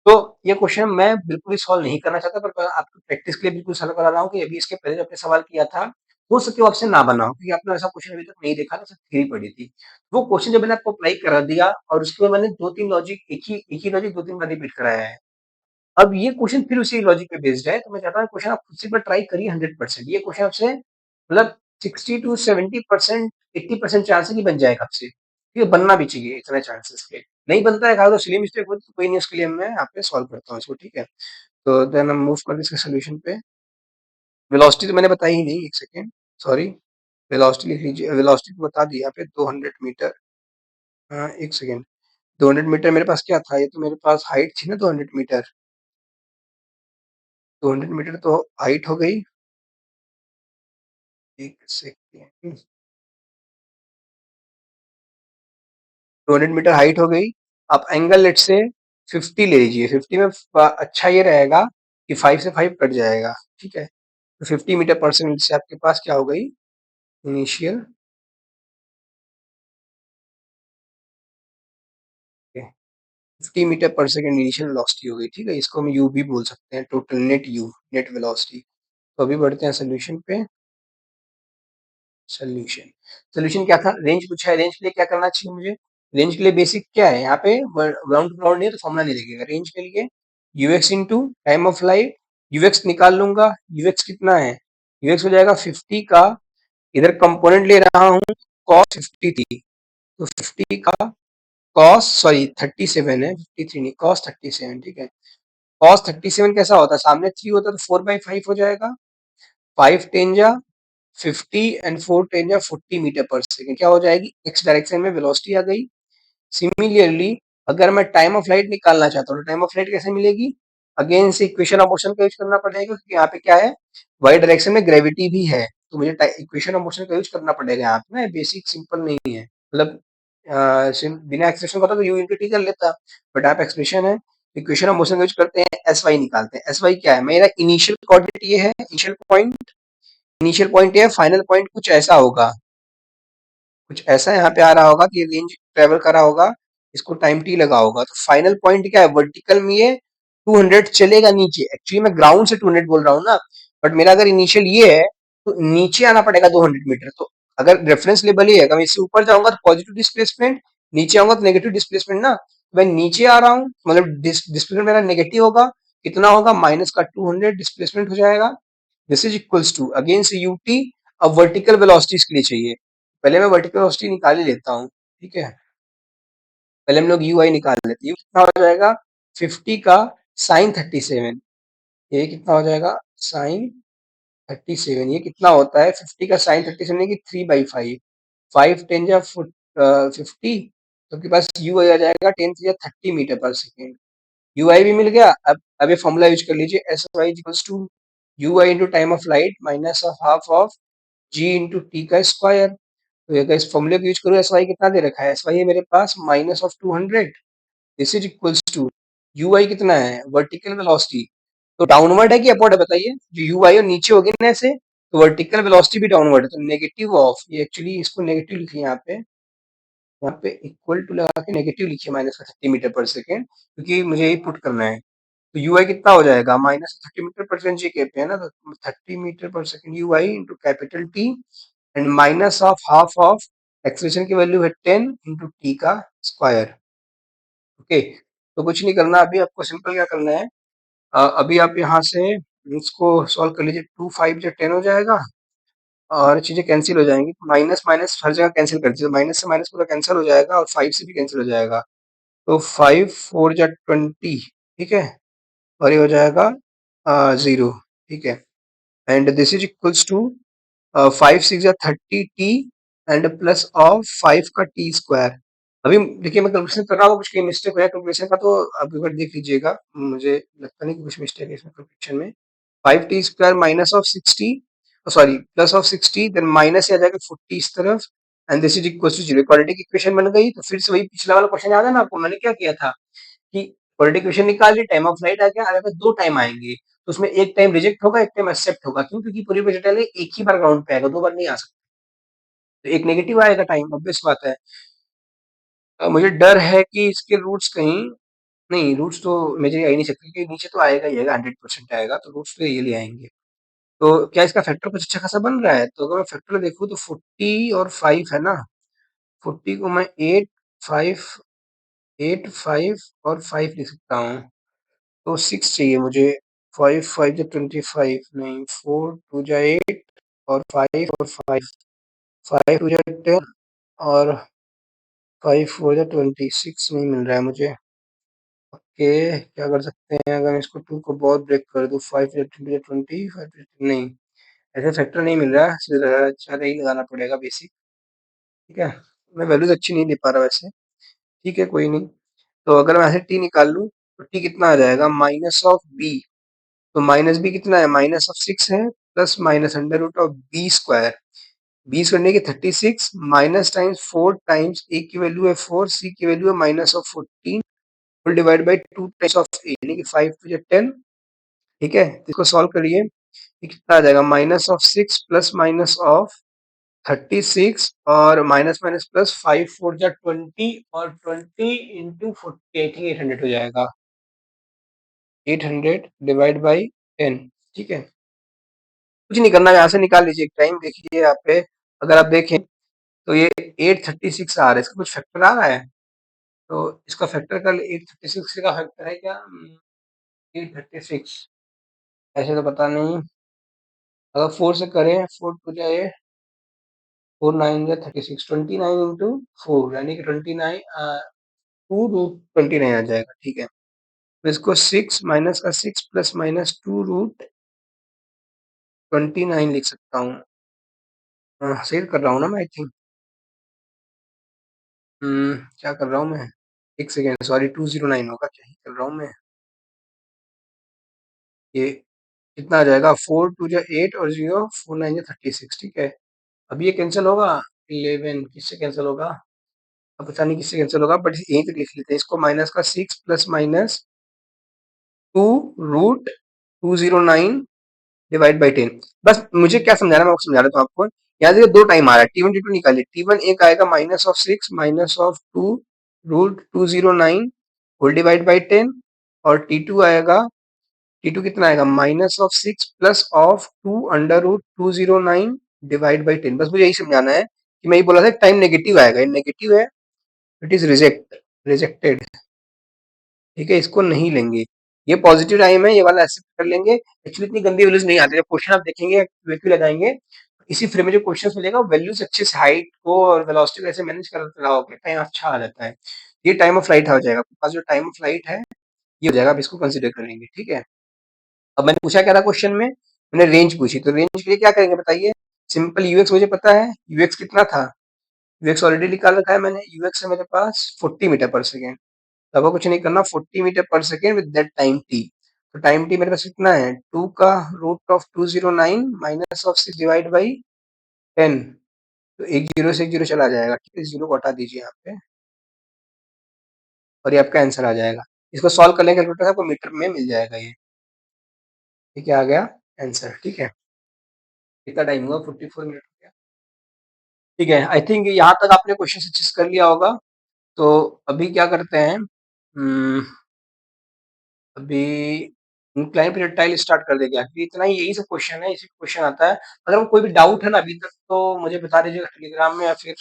तो ये क्वेश्चन मैं बिल्कुल भी सॉल्व नहीं करना चाहता, पर आपको प्रैक्टिस के लिए बिल्कुल सॉल्व करा रहा हूँ कि अभी इसके पहले जो आपने सवाल किया था, हो सके वो आपसे ना बना हो, क्योंकि आपने ऐसा क्वेश्चन अभी तक नहीं देखा था, सिर्फ थ्योरी पढ़ी थी। वो क्वेश्चन जब मैंने आपको अप्लाई करा दिया और उसके बाद मैंने 2-3 लॉजिक एक ही लॉजिक 2-3 बार रिपीट कराया है। अब ये क्वेश्चन फिर उसी लॉजिक पे बेस्ड है, तो मैं चाहता हूँ क्वेश्चन आप खुद से एक बार ट्राई करिए 100%। ये क्वेश्चन आपसे मतलब 60 टू 70%, 80% चांस है कि बन जाएगा आपसे। ये बनना भी चाहिए इतना चांसेस के। नहीं बनता है कहा तो सिली मिस्टेक होती तो कोई नहीं, उसके लिए मैं यहाँ पे सॉल्व करता हूँ इसको, ठीक है। तो देन हम मूव करते हैं इसके सोल्यूशन पे। वेलोसिटी तो मैंने बताई ही नहीं, एक सेकेंड, सॉरी। वेलोसिटी लिख लीजिए, वेलोसिटी तो बता दी यहाँ पे 200 मीटर। हाँ, एक सेकेंड, 200 मीटर मेरे पास क्या था, ये तो मेरे पास हाइट थी ना 200 मीटर। 200 मीटर तो हाइट हो गई, एक सेकेंड, 200 मीटर हाइट हो गई। आप एंगल लेट से 50 ले लीजिए, 50 में अच्छा ये रहेगा कि 5 से 5 कट जाएगा, ठीक है। तो 50 मीटर पर सेकंड से आपके पास क्या हो गई, इनिशियल 50 मीटर पर सेकंड इनिशियल वेलोसिटी हो गई, ठीक है। इसको हम यू भी बोल सकते हैं, total net you, net velocity. तो अभी बढ़ते हैं सोल्यूशन पे। सोल्यूशन, सोल्यूशन क्या था, रेंज पूछा है, रेंज के लिए क्या करना चाहिए मुझे। रेंज के लिए बेसिक क्या है यहाँ पे, राउंड टू राउंड नहीं है तो फॉर्मूला नहीं लगेगा। रेंज के लिए UX into time of light, UX निकाल लूंगा, यूएक्स कितना है, यूएक्स हो जाएगा 50 का, इधर कंपोनेंट ले रहा हूँ, कॉस 50 थी, तो 50 का कॉस, सॉरी 37 है, 53 नहीं, कॉस 37, ठीक है। कॉस 37 कैसा होता है, सामने 3 होता है तो 4/5 हो जाएगा, 5 टेन जा 50 एंड 4 टेन या 40 मीटर पर सेकंड, क्या हो जाएगी, एक्स डायरेक्शन में वेलोसिटी आ गई। सिमिलरली अगर मैं टाइम ऑफ फ्लाइट निकालना चाहता हूँ तो टाइम ऑफ फ्लाइट कैसे मिलेगी, अगेन से इक्वेशन ऑफ मोशन का यूज करना पड़ेगा, क्योंकि यहाँ पे क्या है, वाई डायरेक्शन में ग्रेविटी भी है, तो मुझे इक्वेशन ऑफ मोशन का यूज करना पड़ेगा यहाँ पे ना, बेसिक सिंपल नहीं है, मतलब बिना एक्सप्रेशन का तो यू इंटू टी कर लेता, बट आप एक्सप्रेशन है, इक्वेशन ऑफ मोशन का यूज करते हैं, एस वाई निकालते हैं। एस वाई क्या है, मेरा इनिशियल कोऑर्डिनेट ये है, इनिशियल पॉइंट, इनिशियल पॉइंट है, फाइनल पॉइंट कुछ ऐसा होगा, कुछ ऐसा यहाँ पे आ रहा होगा कि रेंज ट्रेवल करा होगा, इसको टाइम टी लगा होगा, तो फाइनल पॉइंट क्या है, वर्टिकल में ये 200 चलेगा नीचे, एक्चुअली मैं ग्राउंड से 200 बोल रहा हूँ ना, बट मेरा अगर इनिशियल ये है तो नीचे आना पड़ेगा 200 मीटर। तो अगर रेफरेंस लेवल ये है, अगर मैं इससे ऊपर जाऊंगा तो पॉजिटिव डिस्प्लेसमेंट, नीचे आऊंगा तो नेगेटिव डिस्प्लेसमेंट ना, तो मैं नीचे आ रहा हूँ, मतलब डिस्प्लेसमेंट मेरा नेगेटिव होगा, कितना होगा, माइनस का 200 डिस्प्लेसमेंट हो जाएगा। This is equals to again से यूटी। अब वर्टिकल वेलोसिटी इसके लिए चाहिए, पहले मैं वर्टिकल वेलोसिटी निकाल ही लेता हूँ, ठीक है। पहले हम लोग यू आई निकाल लेते हैं, यू कितना हो जाएगा 50 का साइन 37, ये कितना हो जाएगा साइन 37, ये कितना होता है 50 का साइन 37 की 3/5, 5 टेन या 50, तो आपके पास यू आई आ जाएगा 10 या 30 मीटर पर सेकेंड। यू आई भी मिल गया। अब ये फॉर्मूला यूज कर लीजिए, S Y equals to U I into time of light minus of half of G into T का स्क्वायर। तो अगर इस फॉर्मूले को यूज करूँ, एस वाई कितना दे रखा है, एस वाई है मेरे पास minus of 200, this is equals to U I कितना है, वर्टिकल वेलोसिटी, तो डाउनवर्ड है कि अपवर्ड है बताइए, जो यू आई और नीचे होगी ना ऐसे, तो वर्टिकल वेलोसिटी भी डाउनवर्ड है, तो नेगेटिव ऑफ, ये एक्चुअली इसको नेगेटिव लिखिए यहाँ पे इक्वल टू लगा के नेगेटिव लिखिए माइनस का 30 मीटर पर सेकेंड, क्योंकि मुझे यही पुट करना है। तो यू आई कितना हो जाएगा, माइनस 30 मीटर पर सेकेंड जी कहते हैं ना, तो 30 metre per second you I into capital T and minus of half of acceleration की वैल्यू है 10 इंटू टी का स्क्वायर। ओके, तो कुछ नहीं करना, अभी आपको सिंपल क्या करना है, अभी आप यहाँ से इसको सॉल्व कर लीजिए, 2 5 जो 10 हो जाएगा, और चीज़ें कैंसल हो जाएँगी। माइनस, माइनस हर जगह कैंसल कर दीजिए, माइनस से माइनस पूरा कैंसल हो जाएगा और 5 से भी कैंसल हो जाएगा। तो 5 4 जा 20, ठीक है? और ये हो जाएगा 0, ठीक है? And this is equals to 5 6 जा 30 टी एंड प्लस ऑफ 5 का टी स्क्वायर। अभी देखिए मैं कैलकुलेशन कर रहा हूँ, कुछ कहीं मिस्टेक हो है कैलकुलेशन का तो आप एक बार देख लीजिएगा। मुझे लगता नहीं कि कुछ मिस्टेक है इसमें कैलकुलेशन में। 5t square minus of 60, sorry plus of 60, then minus आ जाएगा 40 इस तरफ, and this is equal to zero. Quadratic equation बन गई। तो फिर से वही पिछला वाला क्वेश्चन याद है ना आपको, मैंने क्या किया था कि क्वाड्रेटिक इक्वेशन निकाल ली, टाइम ऑफ फ्लाइट आ गया, आगे दो टाइम आएंगे, तो उसमें एक टाइम रिजेक्ट होगा, एक टाइम एक्सेप्ट होगा। क्यों? क्योंकि पूरी प्रोजेक्टाइल एक ही बार ग्राउंड पे आएगा, दो बार नहीं आ सकता। तो एक नेगेटिव आएगा टाइम, ऑब्वियस बात है। मुझे डर है कि इसके रूट्स कहीं, नहीं रूट्स तो मेजर आ ही नहीं सकते क्योंकि नीचे तो आएगा ही आएगा, 100% आएगा, तो रूट्स तो ये ले आएंगे। तो क्या इसका फैक्टर कुछ अच्छा खासा बन रहा है? तो अगर मैं फैक्टर देखूँ तो 40 और 5 है ना, 40 को मैं 8 5 8 5 और 5 लिख सकता हूँ। तो 6 चाहिए मुझे। 5 5 जा 25, नहीं 4 2 जा 8 और 5 और 5 5 2 जा 10 और 5 4 जा 26 नहीं मिल रहा है मुझे। ओके, क्या कर सकते हैं? अगर मैं इसको 2 को बहुत ब्रेक कर दूँ, 5 जा 20 5 नहीं, ऐसे फैक्टर नहीं मिल रहा है, अच्छा यही लगाना पड़ेगा बेसिक। ठीक है, मैं वैल्यूज अच्छी नहीं दे पा रहा वैसे। ठीक है, कोई नहीं। तो अगर मैं ऐसे टी निकाल लूँ तो टी कितना आ जाएगा? Minus of B. तो माइनस बी कितना है? माइनस ऑफ 6 है, plus minus under root of B square. B square की 36 माइनस टाइम्स 4 टाइम्स ए की वैल्यू है 4, सी की वैल्यू है minus of 14, whole divide by 2 times of A, यानी कि 5 टू 10। ठीक है, तो इसको सॉल्व करिए। ये कितना आ जाएगा? Minus of 6 plus minus of 36 और माइनस माइनस प्लस 5 4 जा 20 और 20 इंटू 40, आई थिंक 800 हो जाएगा। 800 डिवाइड बाई 10। ठीक है, कुछ नहीं करना, यहाँ से निकाल लीजिए एक टाइम। देखिए यहाँ पे अगर आप देखें तो ये 836 आ रहा है, इसका कुछ फैक्टर आ रहा है? तो इसका फैक्टर कल 836 का फैक्टर है क्या? 836 ऐसे तो पता नहीं। अगर 4 से करें, 4 टू जाए 4 9 या 36, 29 इंटू 4 यानी कि 29 टू रूट 29 आ जाएगा। ठीक है, तो इसको 6 माइनस का 6 प्लस माइनस 2 रूट 29 लिख सकता हूँ। सही कर रहा हूँ ना मैं? आई थिंक क्या कर रहा हूँ मैं? एक सेकेंड, सॉरी 209 होगा, क्या ही कर रहा हूँ मैं? ये कितना आ जाएगा? 4 टू जा 8 और 0 4 9 जा 36। ठीक है, अब ये कैंसिल होगा। 11 किससे कैंसिल होगा? अब पता नहीं किससे कैंसिल होगा, बट यहीं तक लिख लेते हैं इसको। माइनस का 6 plus minus 2 root 209 divide by 10। बस मुझे क्या समझाना मैं आपको समझा रहा हूँ आपको। यहाँ देखिए दो टाइम आ रहा है, टी वन टी टू निकालिए। टी वन एक आएगा minus of 6 minus of 2 root 209 whole divide by 10, और टी टू आएगा, टी टू कितना आएगा? Minus of 6 plus of 2 under root 209 divide by 10। बस मुझे यही समझाना है कि मैं ये बोला था टाइम नेगेटिव आएगा, ये नेगेटिव है, इट इज रिजेक्टेड। ठीक है, इसको नहीं लेंगे। ये पॉजिटिव टाइम है, ये वाला एक्सेप्ट कर लेंगे। एक्चुअली इतनी गंदी वैल्यूज नहीं आती, जब क्वेश्चन आप देखेंगे क्यू लगाएंगे, इसी फ्रेम में जो क्वेश्चन मिलेगा वैल्यूज अच्छे से हाइट को और वेलोसिटी को ऐसे मैनेज कर रहा होगा, टाइम अच्छा आ जाता है। ये टाइम ऑफ फ्लाइट हो जाएगा आपके पास, जो टाइम ऑफ फ्लाइट है ये हो जाएगा, आप इसको कंसिडर करेंगे। ठीक है, अब मैंने पूछा क्या था क्वेश्चन में? मैंने रेंज पूछी, तो रेंज के लिए क्या करेंगे बताइए? सिंपल यूएक्स मुझे पता है, यूएक्स कितना था? यूएक्स ऑलरेडी निकाल रखा है मैंने। यूएक्स है मेरे पास 40 मीटर पर सेकेंड। तो आपको कुछ नहीं करना, 40 metre per second with that time T. तो टाइम टी मेरे पास कितना है? 2 का root of 209 minus of 6 divide by 10। तो एक जीरो से एक जीरो चला जाएगा। ठीक है, जीरो को हटा दीजिए यहाँ पे और ये आपका आंसर आ जाएगा। इसको सॉल्व कर लेंगे कैलकुलेटर से, आपको मीटर में मिल जाएगा ये। ठीक है, आ गया आंसर। ठीक है, कितना टाइम हुआ? 44 मिनट हो गया। ठीक है, आई थिंक यहाँ तक आपने क्वेश्चन अच्छे से कर लिया होगा। तो अभी क्या करते हैं? अभी इंक्लाइन प्रोजेक्टाइल स्टार्ट कर देंगे। अभी इतना ही, यही सब क्वेश्चन है, इसी क्वेश्चन आता है। अगर कोई भी डाउट है ना अभी तक तो मुझे बता दीजिएगा टेलीग्राम में, या फिर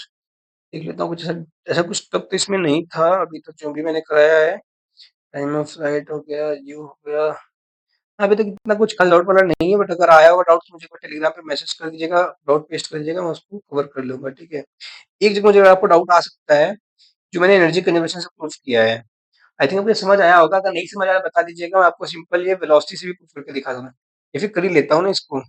देख लेता हूँ कुछ ऐसा। ऐसा कुछ तब तो इसमें नहीं था अभी तक जो भी मैंने कराया है। टाइम ऑफ फ्लाइट हो गया, यू हो गया, अभी तक इतना कुछ खास डाउट वाला नहीं है, बट अगर आया होगा डाउट तो मुझे टेलीग्राम पे मैसेज कर दीजिएगा, डाउट पेस्ट कर दीजिएगा, मैं उसको कवर कर लूंगा, ठीक है। एक जगह मुझे आपको डाउट आ सकता है, जो मैंने एनर्जी कंजर्वेशन से प्रूफ किया है। आई थिंक आपको समझ आया होगा, अगर नहीं समझ आया बता दीजिएगा, मैं आपको सिंपल ये वेलोसिटी से भी प्रूफ करके दिखा दूंगा, या फिर कर ही लेता हूँ ना इसको।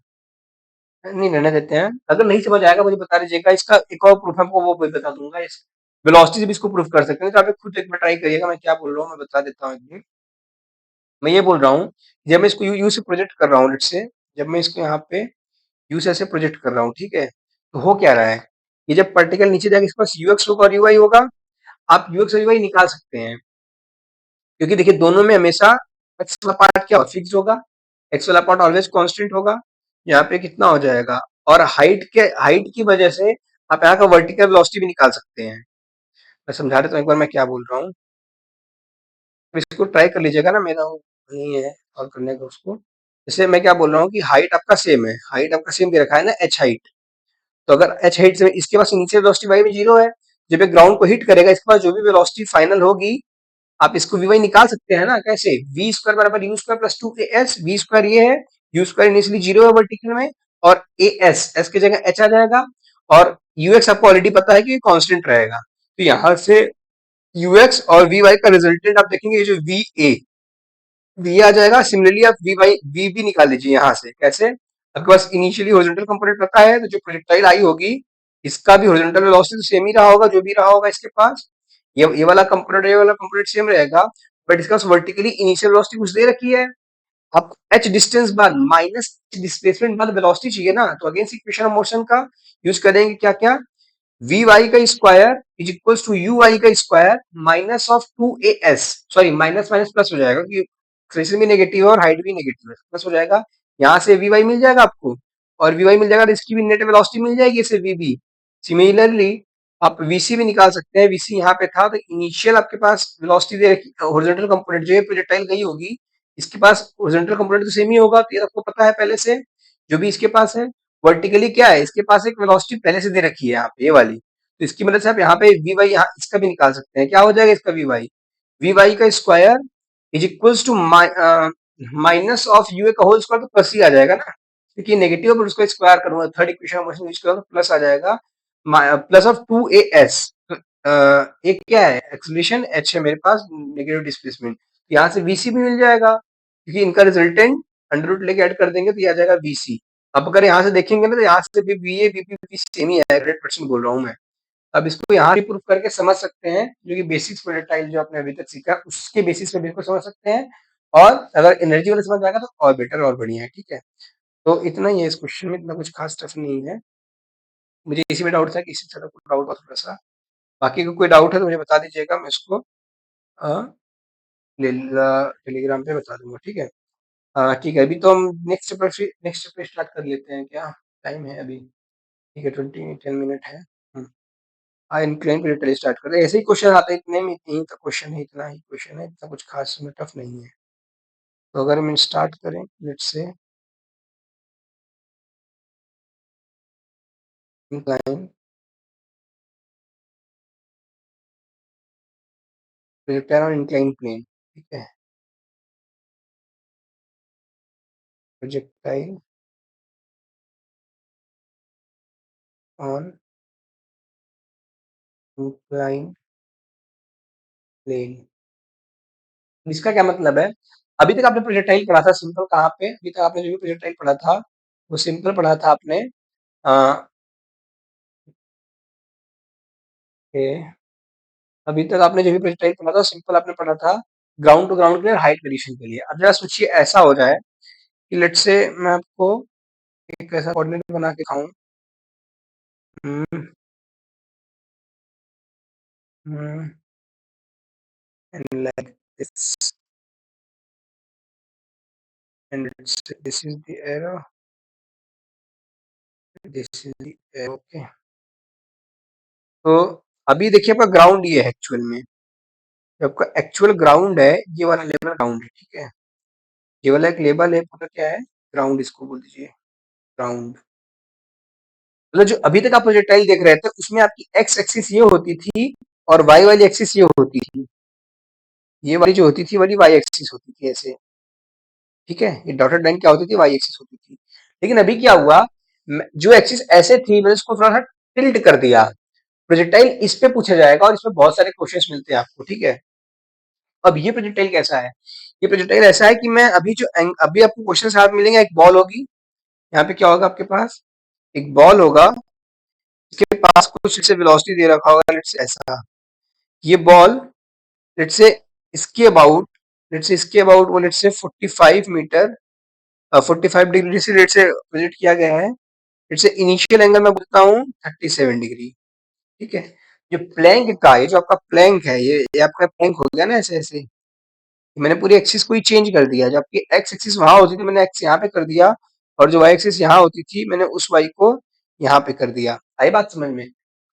नहीं, रहने देते हैं। अगर नहीं समझ आएगा मुझे बता दीजिएगा, इसका एक और प्रूफ आपको वो भी बता दूंगा, इस वेलोसिटी से भी इसको प्रूफ कर सकते हैं, तो आप खुद एक बार ट्राई करिएगा, मैं क्या बोल रहा हूँ मैं बता देता हूँ एक मिनट। मैं ये बोल रहा हूँ, जब मैं इसको यू से प्रोजेक्ट कर रहा हूँ, लेट्स से जब मैं इसको यहाँ पे यू से ऐसे प्रोजेक्ट कर रहा हूँ, ठीक है, तो हो क्या रहा है, ये जब पार्टिकल नीचे जाएगा इसके पास यूएक्स होगा और यूवाई होगा। आप यूएक्स और यूवाई निकाल सकते हैं, क्योंकि देखिए दोनों में हमेशा एक्स वाला पार्ट क्या फिक्स होगा, एक्स वाला पार्ट ऑलवेज कांस्टेंट होगा। यहाँ पे कितना हो जाएगा, और हाइट की वजह से आप यहाँ का वर्टिकल वेलोसिटी भी निकाल सकते हैं। मैं समझा देता हूँ एक बार मैं क्या बोल रहा हूँ, तो इसको ट्राई कर लीजिएगा ना, मेरा वो नहीं है और करने का उसको। जैसे मैं क्या बोल रहा हूँ कि हाइट आपका सेम है, हाइट आपका सेम दे रखा है ना, एच हाइट। तो अगर एच हाइट से इसके पास इनिशियल वेलोसिटी वाई में 0 है, जब ये ग्राउंड को हिट करेगा इसके पास जो भी वेलोसिटी फाइनल होगी, आप इसको वी वाई निकाल सकते हैं ना, कैसे, वी स्क्वायर बराबर U square plus 2 A S. V square ये है, यू स्क्वायर इनिशियली 0 है वर्टिकल में, और ए एस, एस की जगह एच आ जाएगा, और यूएक्स आपको ऑलरेडी पता है कि कांस्टेंट रहेगा, तो यहाँ से यूएक्स और वी वाई का रिजल्टेंट आप देखेंगे, ये जो वी ए वी आ जाएगा। सिमिलरली आप वी वाई वी भी निकाल लीजिए यहाँ से, कैसे, आपके पास इनिशियली हॉरिजॉन्टल कंपोनेंट रखा है, तो जो प्रोजेक्टाइल आई होगी इसका भी हॉरिजॉन्टल वेलोसिटी तो सेम ही रहा होगा, जो भी रहा होगा इसके पास, ये वाला कंपोनेंट ये वाला कंपोनेंट सेम रहेगा, बट इसका वर्टिकली इनिशियल वेलोसिटी कुछ दे रखी है। आपको एच डिस्टेंस बाद माइनस डिस्प्लेसमेंट बाद वेलोसिटी चाहिए ना, तो अगेंस्ट इक्वेशन ऑफ मोशन का यूज करेंगे, क्या क्या, वी वाई का square is equal to U Y का square minus of 2 A S, sorry minus minus plus हो जाएगा, क्योंकि एक्सेलेरेशन भी नेगेटिव है और हाइट भी नेगेटिव है, प्लस हो जाएगा। यहाँ से वी वाई मिल जाएगा आपको, और वी वाई मिल जाएगा तो इसकी भी नेट वेलोसिटी मिल जाएगी, इसे वी बी। सिमिलरली आप वीसी भी निकाल सकते हैं, वीसी यहाँ पे था, तो इनिशियल आपके पास वेलोसिटी दे रखी, हॉरिजॉन्टल कंपोनेंट जो ये प्रोजेक्टाइल गई होगी इसके पास हॉरिजॉन्टल कंपोनेंट तो सेम ही होगा, तो ये आपको पता है पहले से, जो भी इसके पास है। वर्टिकली क्या है, इसके पास एक वेलोसिटी पहले से दे रखी है यहाँ पे, ये वाली, तो इसकी मदद से आप यहाँ पे वी वाई यहाँ इसका भी निकाल सकते हैं, क्या हो जाएगा इसका वी वाई का square is equals to minus of U A का होल स्क्वायर, तो प्लस ही आ जाएगा ना, क्योंकि नेगेटिव पर उसको स्क्वायर करूंगा, थर्ड इक्वेशन मोशन यूज करूंगा तो प्लस आ जाएगा, प्लस ऑफ 2 ए एस। एक क्या है एक्सलेशन, एच है मेरे पास नेगेटिव डिस्प्लेसमेंट, यहाँ से वीसी भी मिल जाएगा, क्योंकि इनका रिजल्टेंट अंडर रूट लेके ऐड कर देंगे तो ये आ जाएगा वीसी। अब अगर यहाँ से देखेंगे ना, तो यहाँ से भी वी ए वी सेम ही है, 100% बोल रहा हूँ मैं। अब इसको यहाँ भी प्रूफ करके समझ सकते हैं, जो कि बेसिक्स प्रोजेक्टाइल जो आपने अभी तक सीखा उसके बेसिस पे बिल्कुल समझ सकते हैं, और अगर एनर्जी वाला समझ आएगा तो और बेटर और बढ़िया है, ठीक है। तो इतना ही है इस क्वेश्चन में, इतना कुछ खास टफ नहीं है। मुझे इसी में डाउट था कि इसी तरह कोई डाउट हुआ थोड़ा सा, बाकी अगर कोई डाउट है तो मुझे बता दीजिएगा, मैं उसको टेलीग्राम पे बता दूंगा, ठीक है। ठीक है, अभी तो हम नेक्स्ट चैप्टर स्टार्ट कर लेते हैं क्या, टाइम है अभी, ठीक है, 10 मिनट है। हाँ, इंक्लाइन पे पहले स्टार्ट करते हैं, ऐसे ही क्वेश्चन आते हैं, इतने में इतनी का क्वेश्चन है, इतना ही क्वेश्चन है, इतना कुछ खास में टफ नहीं है। तो अगर हम स्टार्ट करें लेट्स से इंक्लाइन प्रोजेक्टाइल और इंक्लाइन प्लेन, ठीक है, प्रोजेक्टाइल ऑन इंक्लाइन प्लेन, इसका क्या मतलब है। अभी तक आपने प्रोजेक्टाइल पढ़ा था सिंपल, कहाँ पे, अभी तक आपने जो भी प्रोजेक्टाइल पढ़ा था वो सिंपल पढ़ा था आपने, अभी तक आपने जो भी प्रोजेक्टाइल पढ़ा था सिंपल आपने पढ़ा था ग्राउंड टू ग्राउंड के लिए, हाइट कंडीशन के लिए। अब जरा सोचिए ऐसा हो जाए कि लेट्स से मैं आपको एक ऐसा कोऑर्डिनेट बना के दिखाऊं, and like this, and this is the arrow, this is the arrow, okay। तो अभी देखिए आपका ग्राउंड ये है एक्चुअल में, जो आपका एक्चुअल ग्राउंड है ये वाला लेवल ग्राउंड है, ठीक है, ये वाला एक लेवल है पूरा, क्या है, ग्राउंड इसको बोल दीजिए, ग्राउंड। मतलब जो अभी तक आप प्रोजेक्टाइल देख रहे थे उसमें आपकी एक्स एक्सिस ये होती थी, और वाई वाली एक्सिस ये होती थी, ये वाली जो होती थी वाली वाई एक्सिस होती थी ऐसे, ठीक है, ये डॉटेड लाइन क्या होती थी, वाई एक्सिस होती थी। लेकिन अभी क्या हुआ, जो एक्सिस ऐसे थी मैंने उसको थोड़ा सा टिल्ट कर दिया। प्रोजेक्टाइल इस पे पूछा जाएगा और इसमें बहुत सारे क्वेश्चंस मिलते हैं आपको, ठीक है। अब ये प्रोजेक्टाइल कैसा है, ये प्रोजेक्टाइल ऐसा है कि मैं अभी अभी आपको क्वेश्चन हाथ मिलेंगे, एक बॉल होगी, यहाँ पे क्या होगा आपके पास, एक बॉल होगा, इसके पास कुछ से वेलोसिटी दे रखा होगा, लेट्स से ऐसा, ये बॉल लेट्स से इसके अबाउट लेट्स से इसके अबाउट वो लेट्स से 45 मीटर 45 डिग्री से लेट्स से प्रोजेक्ट किया गया है। लेट्स से इनिशियल एंगल मैं बोलता हूँ 37 डिग्री, ठीक है। जो प्लैंक का, ये जो आपका प्लैंक है, ये आपका प्लैंक हो गया ना, ऐसे ऐसे मैंने पूरी एक्सिस को ही चेंज कर दिया। जो आपकी एक्स एक्सिस वहां होती थी मैंने एक्स यहाँ पे कर दिया, और जो वाई एक्सिस यहाँ होती थी मैंने उस वाई को यहाँ पे कर दिया। आई बात समझ में।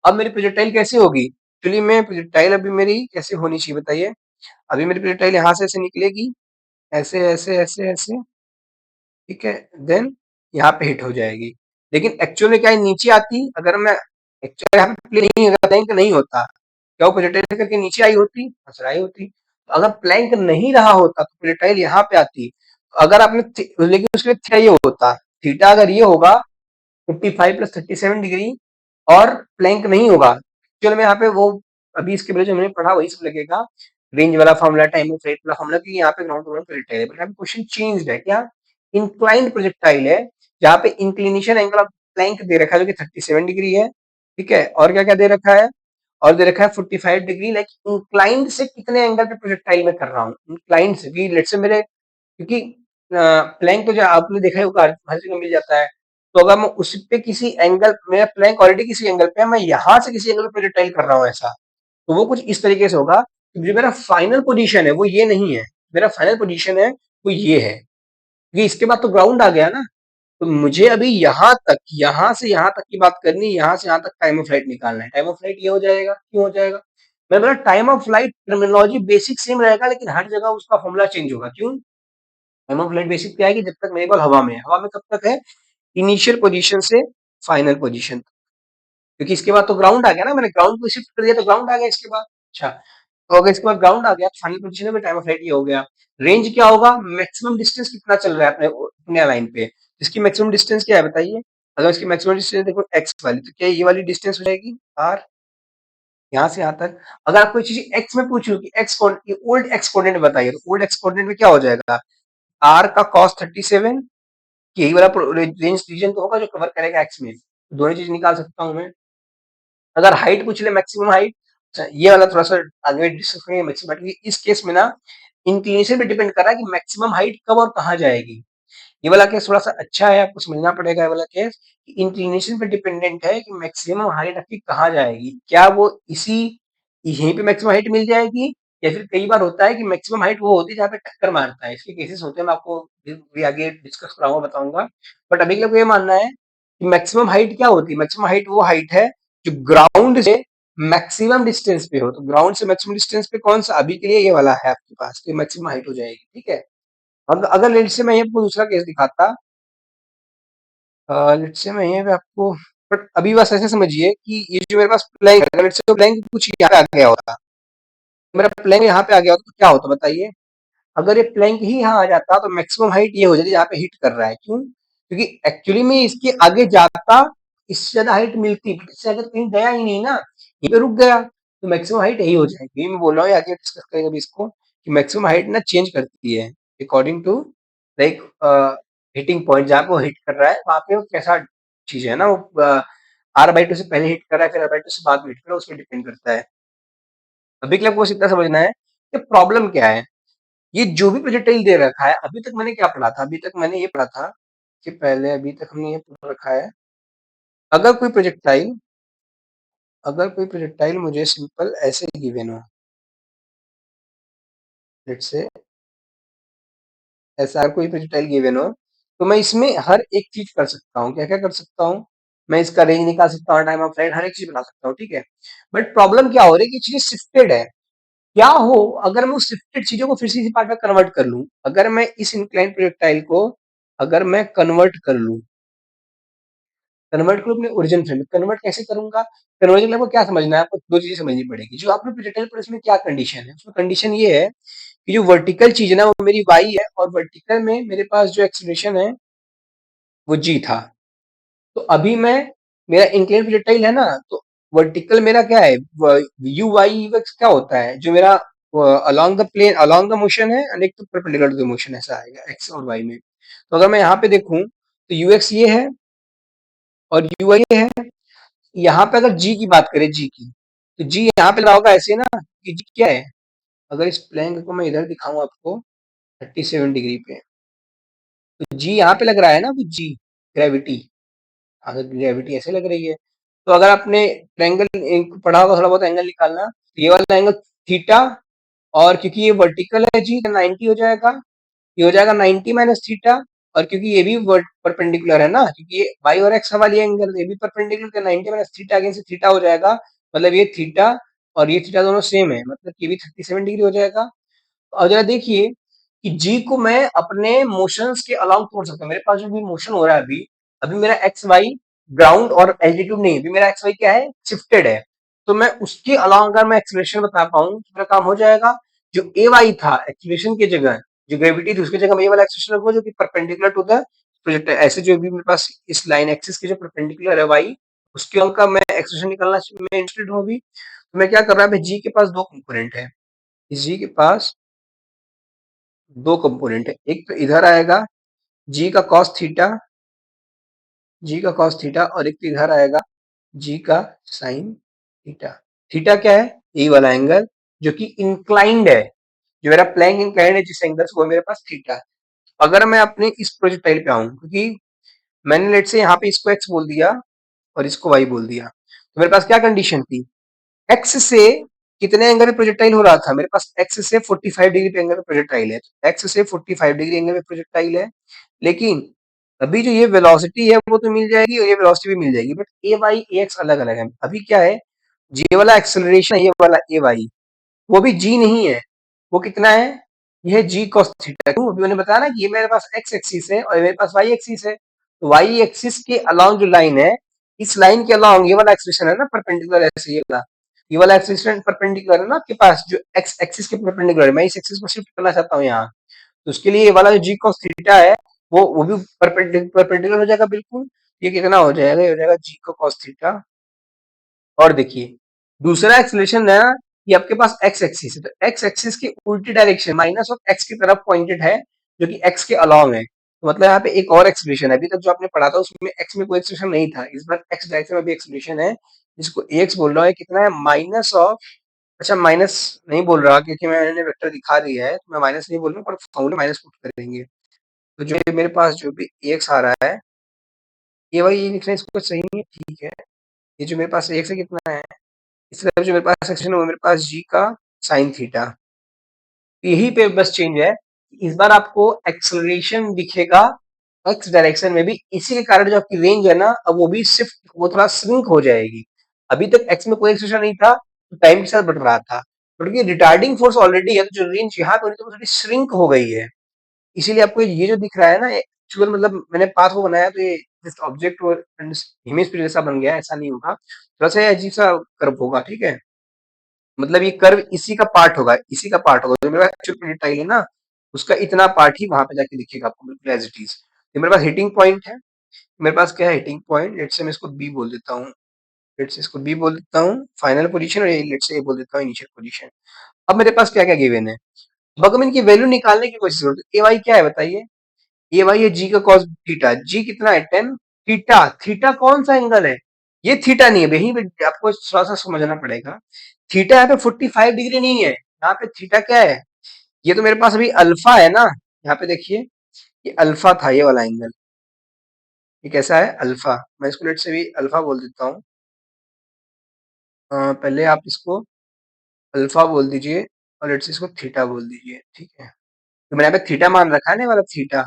अब मेरी प्रोजेक्टाइल कैसे होगी, एक्चुअली में प्रोजेक्टाइल अभी मेरी कैसे होनी चाहिए बताइए। अभी मेरी प्रोजेक्टाइल यहाँ से ऐसे निकलेगी, ऐसे ऐसे ऐसे ऐसे, ठीक है, देन यहाँ पे हिट हो जाएगी। लेकिन एक्चुअल में क्या है, नीचे आती, अगर मैं एक्चुअली यहाँ पे प्ले नहीं, अगर प्लैंक नहीं होता, क्या वो प्रोजेक्टाइल करके नीचे आई होती, आई होती। तो अगर प्लैंक नहीं रहा होता तो प्रोजेक्टाइल यहाँ पे आती। अगर आपने लेकिन उसके लिए थीटा ये होता, थीटा अगर ये होगा 55 प्लस 37 डिग्री, और प्लैंक नहीं होगा, एक्चुअल में यहाँ पे वो अभी इसके पहले जो मैंने पढ़ा वही सब लगेगा, रेंज वाला फॉर्मूला, टाइम ऑफ फ्लाइट वाला फॉर्मूला, क्योंकि यहाँ पे ग्राउंड टू ग्राउंड प्रोजेक्टाइल है। बट अभी क्वेश्चन चेंज्ड है, क्या इंक्लाइंड प्रोजेक्टाइल है, जहाँ पे इंक्लिनेशन एंगल ऑफ प्लैंक दे रखा है जो कि 37 डिग्री है, ठीक है। और क्या क्या दे रखा है, और दे रखा है 45 डिग्री। लाइक इंक्लाइंड से कितने एंगल पे प्रोजेक्टाइल में कर रहा हूँ, इंक्लाइंड से भी, लेट्स से मेरे, क्योंकि प्लैंक तो जो आपने देखा है वो हर जगह मिल जाता है। तो अगर मैं उस पे किसी एंगल, मेरा प्लैंक ऑलरेडी किसी एंगल पे है, मैं यहाँ से किसी एंगल पे प्रोजेक्टाइल कर रहा हूँ ऐसा, तो वो कुछ इस तरीके से होगा कि जो मेरा फाइनल पोजीशन है वो ये नहीं है, मेरा फाइनल पोजीशन है वो ये है, क्योंकि इसके बाद तो ग्राउंड आ गया ना। तो मुझे अभी यहाँ से यहाँ तक की बात करनी है, यहाँ से यहाँ तक टाइम ऑफ फ्लाइट निकालना है। टाइम ऑफ फ्लाइट ये हो जाएगा, क्यों हो जाएगा, मैं बोला time of flight terminology basic same रहेगा, लेकिन हर जगह उसका फॉर्मूला चेंज होगा। क्यों, टाइम ऑफ फ्लाइट बेसिक क्या है कि जब तक मेरे बॉल हवा में है, हवा में कब तक है, इनिशियल पोजीशन से फाइनल पोजीशन, क्योंकि इसके बाद तो ग्राउंड आ गया ना, मैंने ग्राउंड को शिफ्ट कर दिया तो ग्राउंड आ गया इसके बाद। अच्छा, तो अगर इसके बाद ग्राउंड आ गया तो फाइनल पोजीशन में टाइम ऑफ फ्लाइट ये हो गया। रेंज क्या होगा, मैक्सिमम डिस्टेंस कितना चल रहा है अपने अपने लाइन पे, इसकी मैक्सिमम डिस्टेंस क्या है बताइए। अगर इसकी मैक्सिमम डिस्टेंस देखो एक्स वाली, तो क्या ये वाली डिस्टेंस हो जाएगी आर, यहाँ से यहाँ तक। अगर आपको चीज एक्स में पूछूं कि ओल्ड एक्स कोऑर्डिनेट बताइए, तो ओल्ड एक्स कोऑर्डिनेट में क्या हो जाएगा, आर का कॉस 37, यही वाला रेंज रीजन तो होगा जो कवर करेगा एक्स में, दोनों चीज निकाल सकता हूँ मैं। अगर हाइट पूछ ले, मैक्सिमम हाइट, अच्छा ये वाला थोड़ा सा आगे डिस्कस करेंगे मैक्सिमम हाइट, इस केस में ना इंक्लिनेशन पे डिपेंड कर रहा है कि मैक्सिमम हाइट कब और कहाँ जाएगी। ये वाला केस थोड़ा सा अच्छा है, आपको समझना पड़ेगा। ये वाला केस इंक्लिनेशन पे डिपेंडेंट है कि मैक्सिमम हाइट आपकी कहाँ जाएगी, क्या वो इसी यहीं पे मैक्सिमम हाइट मिल जाएगी, या फिर कई बार होता है कि मैक्सिमम हाइट वो होती है जहाँ पे टक्कर मारता है। इसके केसेस होते हैं, मैं आपको भी आगे डिस्कस कराऊंगा, बताऊंगा। बट अभी के लिए ये मानना है कि मैक्सिमम हाइट क्या होती है, मैक्सिमम हाइट वो हाइट है जो ग्राउंड से मैक्सिमम डिस्टेंस पे हो। तो ग्राउंड से मैक्सिमम डिस्टेंस पे कौन सा, अभी के लिए ये वाला है आपके पास, तो मैक्सिमम हाइट हो जाएगी, ठीक है। अगर लेट से मैं ये आपको दूसरा केस दिखाता, लेट से मैं ये भी आपको, बट अभी बस ऐसे समझिए कि ये जो मेरे पास प्लैंक है, लेट से प्लैंक कुछ यहाँ पे आ गया होता, मेरा प्लैंक यहाँ पे आ गया होता तो क्या होता बताइए। अगर ये प्लैंक ही यहाँ आ जाता तो मैक्सिमम हाइट ये हो जाती जहाँ पे हिट कर रहा है। क्यों, क्योंकि एक्चुअली में इसके आगे जाता इससे ज्यादा हाइट मिलती, बट इससे आगे तो कहीं गया ही नहीं ना, यहीं पे रुक गया, तो मैक्सिमम हाइट यही हो जाएगी। मैं बोल रहा हूँ, आगे डिस्कस करेंगे अभी इसको, कि मैक्सिमम हाइट ना चेंज करती है according to like hitting point, जहाँ पे वो हिट कर रहा है वहां पे वो कैसा चीज है ना, वो R/2 से पहले हिट कर रहा है फिर R/2 से बाद में हिट कर रहा है, उस पर डिपेंड करता है। अभी के लिए आपको बस इतना समझना है कि प्रॉब्लम क्या है। ये जो भी प्रोजेक्टाइल दे रखा है, अभी तक मैंने क्या पढ़ा था, अभी तक मैंने ये पढ़ा था कि पहले, अभी तक हमने ये पढ़ रखा है, अगर कोई प्रोजेक्टाइल मुझे सिंपल ऐसे गिवन हो, लेट्स से ऐसा कोई प्रोजेक्टाइल गिवन हो, तो मैं इसमें हर एक चीज कर सकता हूँ। क्या क्या कर सकता हूँ, मैं इसका रेंज निकाल सकता हूँ, टाइम ऑफ फ्लाइट, हर एक चीज बना सकता हूँ, ठीक है। बट प्रॉब्लम क्या हो रही है कि चीजें शिफ्टेड है। क्या हो अगर मैं उस शिफ्टेड चीजों को फिर से इसी पार्ट में कन्वर्ट कर लूं, अगर मैं इस इंक्लाइन प्रोजेक्टाइल को अगर मैं कन्वर्ट कर लूं, कन्वर्ट करूं अपने ओरिजिन फ्रेम में, कन्वर्ट कैसे करूंगा, कन्वर्जन आपको क्या समझना है, आपको दो चीजें समझनी पड़ेगी। जो आपने प्रोजेक्टाइल पर इसमें क्या कंडीशन है, उसमें कंडीशन ये है कि जो वर्टिकल चीज है ना वो मेरी वाई है, और वर्टिकल में मेरे पास जो एक्सेलरेशन है वो जी था। तो अभी मैं, मेरा इंक्लाइन प्रोजेक्टाइल है ना, तो वर्टिकल मेरा क्या है, यू वाई एक्स क्या होता है, जो मेरा along the plane, along the motion है, और एक तो परपेंडिकुलर टू द मोशन, ऐसा आएगा एक्स और वाई में। तो अगर मैं यहाँ पे देखूं तो यू एक्स ये है और यू वाई ये है। यहाँ पे अगर जी की बात करें, जी की, तो जी यहाँ पे लगा होगा ऐसे ना, कि जी क्या है, अगर इस प्लेन को मैं इधर दिखाऊं आपको 37 डिग्री पे, तो जी यहाँ पे लग रहा है ना, वो जी ग्रेविटी, अगर ग्रेविटी ऐसे लग रही है, तो अगर आपने ट्रायंगल पढ़ा होगा थोड़ा बहुत एंगल निकालना, तो ये वाला एंगल थीटा, और क्योंकि ये वर्टिकल है जी, तो 90 हो जाएगा, ये हो जाएगा 90 माइनस थीटा। और क्योंकि ये भी परपेंडिकुलर है ना, क्योंकि ये वाई और एक्स वाली एंगल, ये भी परपेंडिकुलर, तो 90 माइनस थीटा अगेंस्ट थीटा हो जाएगा, मतलब ये थीटा और ये थीटा दोनों सेम है, मतलब ये भी 37 डिग्री हो जाएगा। और जरा देखिए कि जी को मैं अपने मोशंस के अलाउंग तोड़ सकता हूँ। मेरे पास जो भी मोशन हो रहा है अभी, अभी मेरा एक्स वाई ग्राउंड और एल्टीट्यूड नहीं है, अभी मेरा एक्स वाई क्या है, शिफ्टेड है। तो मैं उसके अलाउंग अगर मैं एक्सेलरेशन बता पाऊँ तो मेरा काम हो जाएगा। जो ए वाई था एक्सेलरेशन की जगह, जो ग्रेविटी थी उसकी जगह मैं ये वाला एक्सेलरेशन रखूँ जो कि परपेंडिकुलर टू द प्रोजेक्ट, ऐसे जो भी मेरे पास इस लाइन एक्सिस के जो परपेंडिकुलर है वाई, उसके अंक का मैं एक्सेलरेशन निकालना मैं इंटरेस्टेड हूँ अभी। तो मैं क्या कर रहा है, जी के पास दो कंपोनेंट है, इस जी के पास दो कंपोनेंट है, एक तो इधर आएगा जी का कॉस थीटा, जी का कॉस थीटा, और एक तो इधर आएगा जी का साइन थीटा। थीटा क्या है, ये वाला एंगल जो कि इंक्लाइंड है, जो मेरा प्लैंक इंक्लाइंड है जिस एंगल से, वो मेरे पास थीटा है। अगर मैं अपने इस प्रोजेक्टाइल पे आऊं, क्योंकि मैंने लेट से यहाँ पे इसको एक्स बोल दिया और इसको वाई बोल दिया, तो मेरे पास क्या कंडीशन थी, एक्स से कितने एंगल पे प्रोजेक्टाइल हो रहा था, मेरे पास एक्स से 45 डिग्री पे एंगल पे प्रोजेक्टाइल है, तो एक्स से 45 डिग्री एंगल पे प्रोजेक्टाइल है। लेकिन अभी जो ये वेलोसिटी है वो तो मिल जाएगी, और ये वेलोसिटी भी मिल जाएगी, but A Y A X अलग अलग है। अभी क्या है, ये वाला एक्सेलरेशन है, ये वाला ए वाई, वो भी जी नहीं है, वो कितना है, ये जी cos थीटा। क्यों, अभी मैंने बताया ना कि ये मेरे पास एक्स एक्सिस है और मेरे पास वाई एक्सिस है, तो वाई एक्सिस के अलाउंग जो लाइन है, इस लाइन के अलाउंग ये वाला एक्सप्रेशन है ना परपेंडिकुलर, ऐसे ये वाला एक्सप्रेशन परपेंडिकुलर है ना आपके पास, जो एक्स एक्सिस के परपेंडिकुलर है, मैं इस एक्सिस को शिफ्ट करना चाहता हूँ यहाँ, तो उसके लिए ये वाला जो जी cos थीटा है वो भी परपेंडिकुलर हो जाएगा बिल्कुल। ये कितना हो जाएगा, ये हो जाएगा जी को cos थीटा। और देखिए दूसरा एक्सलेशन है ना, ये आपके पास एक्स एक्सिस है, तो एक्स एक्सिस की उल्टी डायरेक्शन माइनस ऑफ एक्स की तरफ पॉइंटेड है, जो कि एक्स के अलोंग है। तो मतलब यहाँ पे एक और एक्सप्रेशन है, अभी तक जो आपने पढ़ा था उसमें एक्स में कोई एक्सप्रेशन नहीं था, इस बार एक्स डायरेक्शन में भी एक्सप्रेशन है, जिसको एक्स बोल रहा है, कितना है माइनस ऑफ, अच्छा माइनस नहीं बोल रहा क्योंकि मैंने वेक्टर दिखा दिया है, तो मैं माइनस नहीं बोल रहा हूँ, पर फॉर्मूले माइनस पुट करेंगे। तो जो मेरे पास जो भी एक्स आ रहा है, ये भाई ये लिखना इसको सही नहीं है, ठीक है, ये जो मेरे पास एक्स है कितना है, इस तरफ जो मेरे पास सेक्शन है वो मेरे पास जी का साइन थीटा। यही पे बस चेंज है, इस बार आपको एक्सेलरेशन दिखेगा एक्स डायरेक्शन में भी, इसी के कारण जो आपकी रेंज है ना, अब वो भी शिफ्ट, वो थोड़ा श्रिंक हो जाएगी। अभी तक एक्स में कोई एक्सेलरेशन नहीं था, तो टाइम के साथ बढ़ रहा था, क्योंकि रिटार्डिंग फोर्स ऑलरेडी है, तो जो रेंज यहाँ पे हो रही थी वो थोड़ी श्रिंक हो गई है। इसीलिए आपको ये जो दिख रहा है ना एक्चुअल, मतलब मैंने पाथ को बनाया तो ये जस्ट ऑब्जेक्ट और इमेज पे जैसा बन गया है, ऐसा नहीं होगा, थोड़ा सा अजीब सा कर्व होगा, ठीक है, मतलब ये कर्व इसी का पार्ट होगा, इसी का पार्ट होगा, जो मेरा एक्चुअल प्रोजेक्टाइल है ना, उसका इतना पार्ट ही वहां पे जाके दिखेगा आपको बिल्कुल एज इट इज। ये मेरे पास हिटिंग पॉइंट है, मेरे पास क्या है हिटिंग पॉइंट, लेट से मैं इसको बी बोल देता हूँ, लेट से इसको बी बोल देता हूँ फाइनल पोजीशन, और लेट से ये बोल देता हूँ इनिशियल पोजीशन। अब मेरे पास क्या क्या गिवन है, अब अगर मैं इनकी वैल्यू निकालने की कोशिश करूँ, तो ए वाई क्या है बताइए, ए वाई है जी का कॉस थीटा, जी कितना है 10, थीटा, थीटा कौन सा एंगल है, ये थीटा नहीं है, यही पे आपको थोड़ा सा समझना पड़ेगा, थीटा यहाँ पे 45 डिग्री नहीं है, यहाँ पे थीटा क्या है, ये तो मेरे पास अभी अल्फा है ना, यहाँ पे देखिए ये अल्फा था, ये वाला एंगल, ये कैसा है अल्फा, मैं इसको लेट से भी अल्फा बोल देता हूँ। पहले आप इसको अल्फा बोल दीजिए, और लेट से इसको थीटा बोल दीजिए, ठीक है, तो मैंने यहाँ पे थीटा मान रखा है ना, ये वाला थीटा,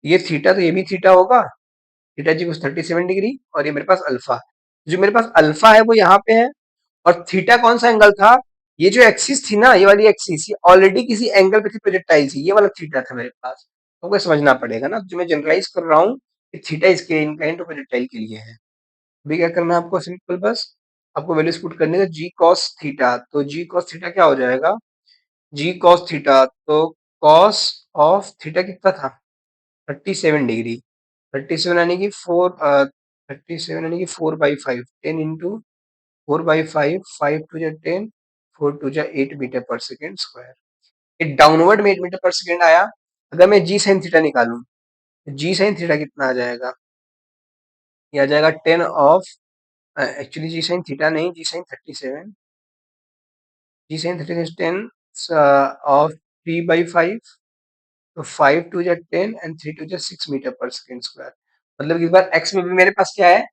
ये थीटा, तो ये भी थीटा होगा, थीटा जी कुछ 37 डिग्री, और ये मेरे पास अल्फा, जो मेरे पास अल्फा है वो यहाँ पे है, और थीटा कौन सा एंगल था, ये जो एक्सिस थी ना, ये वाली एक्सिस, ये ऑलरेडी किसी एंगल पे थी प्रोजेक्टाइल थी, ये वाला थीटा था मेरे पास, तो आपको समझना पड़ेगा ना, जो मैं जनरलाइज कर रहा हूँ कि थीटा इसके इंक्लाइन टू प्रोजेक्टाइल के लिए है। अभी क्या करना है आपको, सिंपल बस आपको वैल्यूज पुट करने का, जी कॉस थीटा, तो जी कॉस थीटा क्या हो जाएगा, जी कॉस थीटा, तो कॉस ऑफ थीटा कितना था? 37 डिग्री। 37 यानी कि 4/5, 10 into 4/5, 5 to 10, 4 to 8 metre per second square. एक डाउनवर्ड में 8 मीटर पर सेकेंड आया। अगर मैं जी साइन थीटा निकालूं, तो जी साइन थीटा कितना आ जाएगा? ये आ जाएगा 10 of, actually G sine theta नहीं, जी साइन 37 इज 10 ऑफ 3/5, तो 5 to 10 and 3 to 6 metre per second square. मतलब इस बार एक्स में भी मेरे पास क्या है,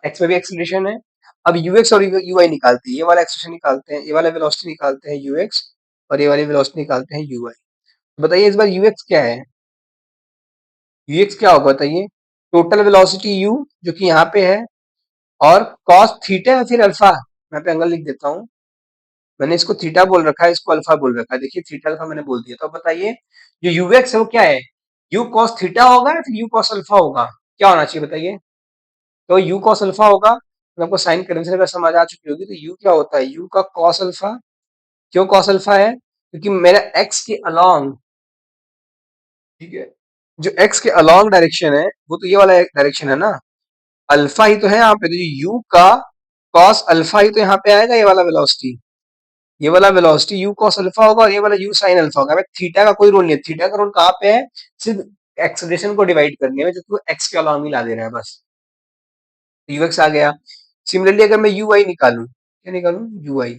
एक्स में भी एक्सीलरेशन है। अब यूएक्स और यूआई निकालते हैं, ये वाला एक्सेलरेशन निकालते हैं, ये वाला वेलोसिटी निकालते हैं यूएक्स, और ये वाली वेलोसिटी निकालते हैं यूआई। बताइए इस बार यूएक्स क्या है? यूएक्स क्या होगा बताइए? टोटल वेलोसिटी यू जो कि यहाँ पे है, और कॉस थीटा या फिर अल्फा, मैं पे एंगल लिख देता हूँ। मैंने इसको थीटा बोल रखा है, इसको अल्फा बोल रखा है। देखिए थीटा अल्फा मैंने बोल दिया। तो अब बताइए जो यूएक्स है वो क्या है? यू कॉस थीटा होगा या फिर यू कॉस अल्फा होगा? क्या होना चाहिए बताइए? तो यू कॉस अल्फा होगा। तो आपको साइन कन्वेंशन अगर समझ आ चुकी होगी, तो यू क्या होता है? यू का कॉस अल्फा। क्यों कॉस अल्फा है? क्योंकि मेरा एक्स के अलोंग, ठीक है, जो एक्स के अलोंग डायरेक्शन है वो तो ये वाला डायरेक्शन है ना, अल्फा ही तो है यहाँ पे। तो यू का कॉस अल्फा ही तो यहाँ पे आएगा, ये वाला वेलोसिटी। ये वाला वेलोसिटी यू कॉस अल्फा होगा, और ये वाला यू साइन अल्फा होगा। थीटा का कोई रोल नहीं है। थीटा का रोल कहाँ पे है? सिर्फ एक्सलेशन को डिवाइड करने में, जो कि एक्स के अलोंग ही ला दे रहा है बस। यूएक्स आ गया। सिमिलरली अगर मैं यू आई निकालूं, क्या निकालूं? यू आई,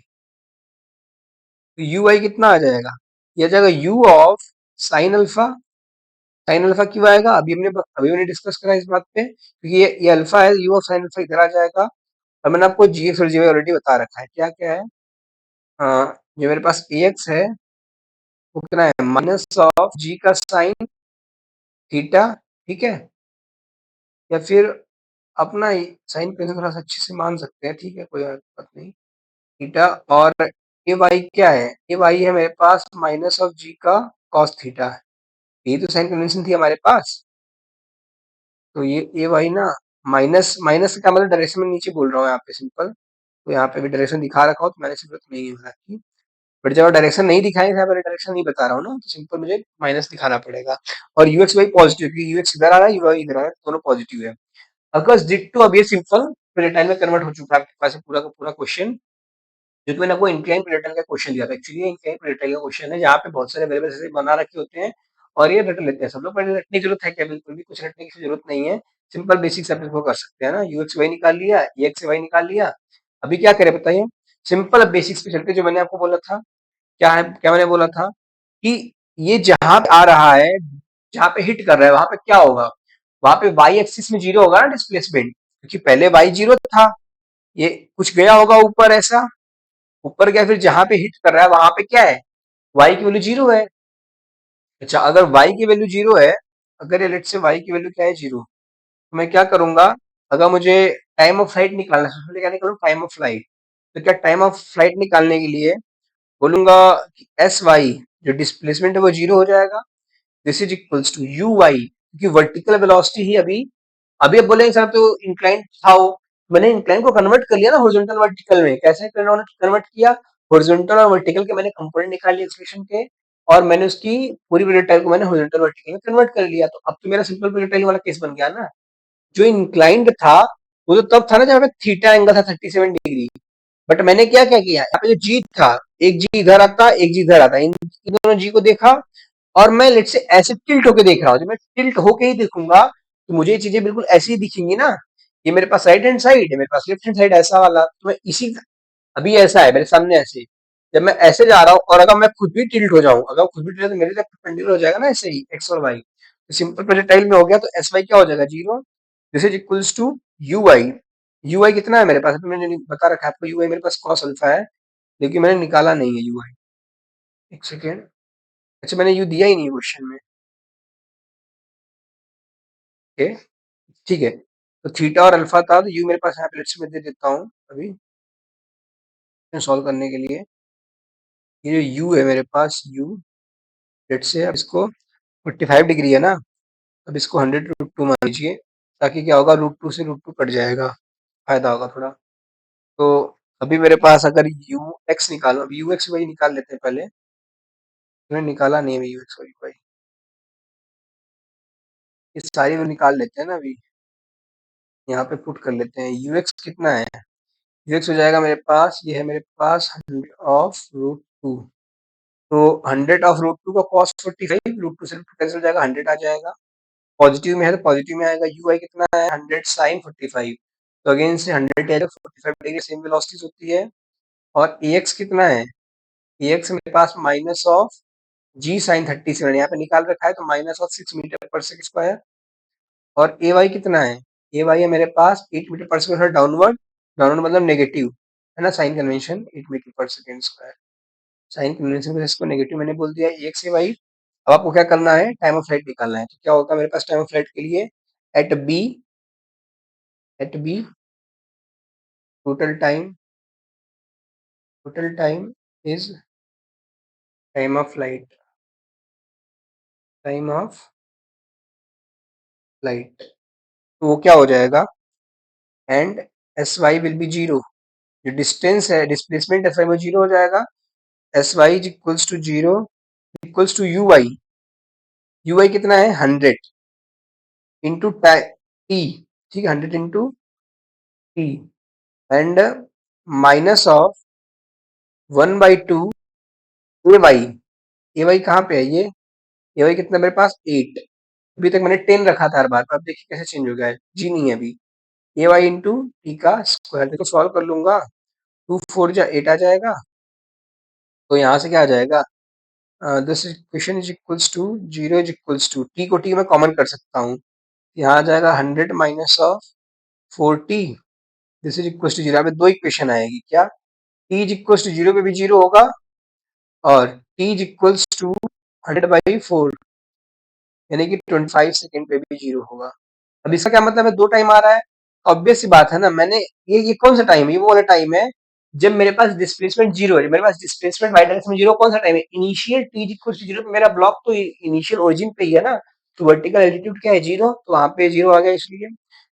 तो यू आई कितना आ जाएगा? ये आ जाएगा you of sine alpha. Sine alpha क्यों आएगा? अभी हमने डिस्कस करा इस बात पे, क्योंकि ये अल्फा है, यू ऑफ साइन अल्फा इधर आ जाएगा। और मैंने आपको जी एक्स और जी वाई ऑलरेडी बता रखा है, क्या क्या है। जो मेरे पास ए एक्स है वो कितना है? माइनस ऑफ जी का साइन थीटा, ठीक है, या फिर अपना साइन पे थोड़ा सा अच्छे से मान सकते हैं, ठीक है, कोई बात नहीं। थीटा, और ए वाई क्या है? ए वाई है मेरे पास माइनस ऑफ जी का कॉस थीटा। यही तो साइन कन्वेंशन थी हमारे पास। तो ये ए वाई ना, माइनस माइनस का मतलब डायरेक्शन में नीचे बोल रहा हूँ यहाँ पे सिंपल। तो यहाँ पे भी डायरेक्शन दिखा रखा हो, तो मैंने जरूरत नहीं है बता की। बट जब डायरेक्शन नहीं दिखाएंगे, यहाँ पर डायरेक्शन नहीं बता रहा हूँ ना, तो सिंपल मुझे माइनस दिखाना पड़ेगा। और यूएक्स वाई पॉजिटिव, क्योंकि यूएक्स इधर आ रहा है, यूआई इधर आ रहा है, दोनों पॉजिटिव है। अगर डिट्टो, अब ये सिंपल प्लेटाइल में कन्वर्ट हो चुका है आपके पास पूरा का पूरा क्वेश्चन, जो कि मैंने आपको इंक्लाइन प्लेटाइल का क्वेश्चन दिया था। एक्चुअली इंक्लाइन प्लेटाइल का क्वेश्चन है जहाँ पे बहुत सारे वेरिएबल्स ऐसे बना रखे होते हैं, और ये रट लेते हैं सब लोग। पर रटने की जरूरत है क्या? बिल्कुल भी कुछ रटने की जरूरत नहीं है। सिंपल बेसिक्स आप इसको कर सकते हैं ना। यूएक्स वाई निकाल लिया, एक्स वाई निकाल लिया। अभी क्या करें बताइए? सिंपल अब बेसिक्स पे चलते, जो मैंने आपको बोला था। क्या है, क्या मैंने बोला था कि ये जहां पे आ रहा है, जहां पे हिट कर रहा है, वहां पे क्या होगा? वहां पे वाई एक्सिस में जीरो होगा ना डिस्प्लेसमेंट, क्योंकि पहले वाई जीरो था। ये कुछ गया होगा ऊपर ऐसा, ऊपर गया, फिर जहां पे हिट कर रहा है वहां पे क्या है? वाई की वैल्यू जीरो है। अच्छा, अगर वाई की वैल्यू जीरो है, अगर ये लेट से वाई की वैल्यू क्या है? जीरो, तो मैं क्या करूंगा? अगर मुझे टाइम ऑफ फ्लाइट निकालना है, सबसे पहले क्या निकालू? Time of flight. तो क्या टाइम ऑफ फ्लाइट निकालने के लिए बोलूंगा कि एस वाई, जो डिस्प्लेसमेंट है वो जीरो हो जाएगा। This is equals to U Y, क्योंकि वर्टिकल वेलोसिटी ही अभी अभी अब बोलेंगे सर तो इंक्लाइन था वो। मैंने इंक्लाइन को कन्वर्ट कर लिया ना हॉरिजॉन्टल वर्टिकल में। कैसे कन्वर्ट किया? हॉरिजॉन्टल और वर्टिकल के मैंने कंपोनेंट निकाल लिए एक्सप्रेशन के, और मैंने उसकी पूरी प्रोजेक्टाइल को मैंने हॉरिजॉन्टल वर्टिकल में कन्वर्ट कर लिया। तो अब तो मेरा सिंपल प्रोजेक्टाइल वाला केस बन गया ना। जो इंक्लाइंड था वो तो तब था ना जब थीटा एंगल था 37 डिग्री। बट मैंने क्या क्या किया, यहाँ पे जो जी था, एक जी इधर आता, एक जी इधर आता, इन दोनों जी को देखा, और मैं लेट से ऐसे टिल्ट होके देख रहा हूँ। जब मैं टिल्ट होके ही देखूंगा, तो मुझे ये चीजें बिल्कुल ऐसी ही दिखेंगी ना। ये मेरे पास राइट हैंड साइड है, मेरे पास लेफ्ट हैंड साइड ऐसा वाला, तो मैं इसी, अभी ऐसा है मेरे सामने ऐसे, जब मैं ऐसे जा रहा हूँ, और अगर मैं खुद भी टिल्ट हो जाऊं, अगर खुद भी टिल्ट, तो मेरे लिए परपेंडिकुलर हो जाएगा ना ऐसे ही एक्स और वाई। तो सिंपल प्रोजेक्टाइल में हो गया, तो एस वाई क्या हो जाएगा? Zero. This is equals to U Y. U I कितना है मेरे पास? अभी मैंने बता रखा है आपको, यू आई मेरे पास कॉस अल्फा है, लेकिन मैंने निकाला नहीं है यू आई। एक सेकेंड, अच्छा मैंने यू दिया ही नहीं क्वेश्चन में। ओके, ठीक है। तो थीटा और अल्फा था, तो यू मेरे पास यहाँ पे लेट्स मैं दे देता हूँ अभी सॉल्व करने के लिए। ये जो यू है मेरे पास, यू लेट्स से, अब इसको 45 डिग्री है ना, अब इसको 100√2 मान लीजिए, ताकि क्या होगा, √2 से √2 कट जाएगा, फायदा होगा थोड़ा। तो अभी मेरे पास अगर यू एक्स निकालो, अब यू एक्स वही निकाल लेते हैं पहले। मैंने निकाला नहीं अभी यूएक्स और यूवाई, ये सारी वो निकाल लेते हैं ना अभी, यहाँ पे पुट कर लेते हैं। यूएक्स कितना है, यूएक्स हो जाएगा मेरे पास, ये है मेरे पास 100/√2। तो 100/√2 का कॉस 45, √2 से √2 कैंसिल हो जाएगा, 100 आ जाएगा। पॉजिटिव में है तो पॉजिटिव में आएगा। यूआई कितना है, 100 sin 45, तो अगेन से 100 आएगा, 45 डिग्री सेम वेलोसिटीज होती है। और एक्स कितना है, एक्स मेरे पास माइनस ऑफ g sin 37, यहाँ पे निकाल रखा है, तो -6 मीटर/सेकंड स्क्वायर। और ए वाई कितना है, ए वाई है मेरे पास 8 मीटर/सेकंड डाउनवर्ड, डाउनवर्ड मतलब नेगेटिव है ना, sign convention 8 metre per second square, sign convention में इसको नेगेटिव मैंने बोल दिया, एक से वाई। अब आपको क्या करना है, टाइम ऑफ फ्लाइट निकालना है। तो क्या होगा मेरे पास टाइम ऑफ फ्लाइट के लिए, at B, at B total time, total time is time of flight, time of flight. तो वो क्या हो जाएगा, and S Y will be zero, जो डिस्टेंस है डिस्प्लेसमेंट एस वाई वो जीरो हो जाएगा। S Y is equals to zero, equals to U Y, U Y कितना है 100 इंटू टी, ठीक है, 100 into T, and minus of 1/2 A Y, A Y कहाँ पे है ये वाई कितना मेरे पास 8, अभी तक मैंने 10 रखा था हर बार, अब देखिए कैसे चेंज हो गया है, जी नहीं है अभी। ए वाई इंटू टी का स्क्वायर, देखो सॉल्व कर लूंगा, 2 4 जा 8 आ जाएगा। तो यहाँ से क्या आ जाएगा, this equation is equals to, zero is equals to, T को टी में कॉमन कर सकता हूँ, यहाँ आ जाएगा 100 minus of 40, this is equals to zero. यहाँ पे दो इक्वेशन आएगी, क्या, T is equals to zero पे भी जीरो होगा, और टी इज इक्वल्स टू 100/4 यानी कि 25 सेकेंड पे भी जीरो होगा। अब इसका क्या मतलब है, दो टाइम आ रहा है, ऑब्वियस सी बात है ना। मैंने ये कौन सा टाइम है, ये वो वाला टाइम है जब मेरे पास डिस्प्लेसमेंट जीरो है, मेरे पास डिस्प्लेसमेंट वाई डायरेक्शन में जीरो, कौन सा टाइम है, initial T equal to zero पे मेरा ब्लॉक तो इनिशियल ओरिजिन पे ही है ना, तो वर्टिकल एल्टीट्यूड क्या है जीरो, तो वहां पे जीरो आ गया इसलिए।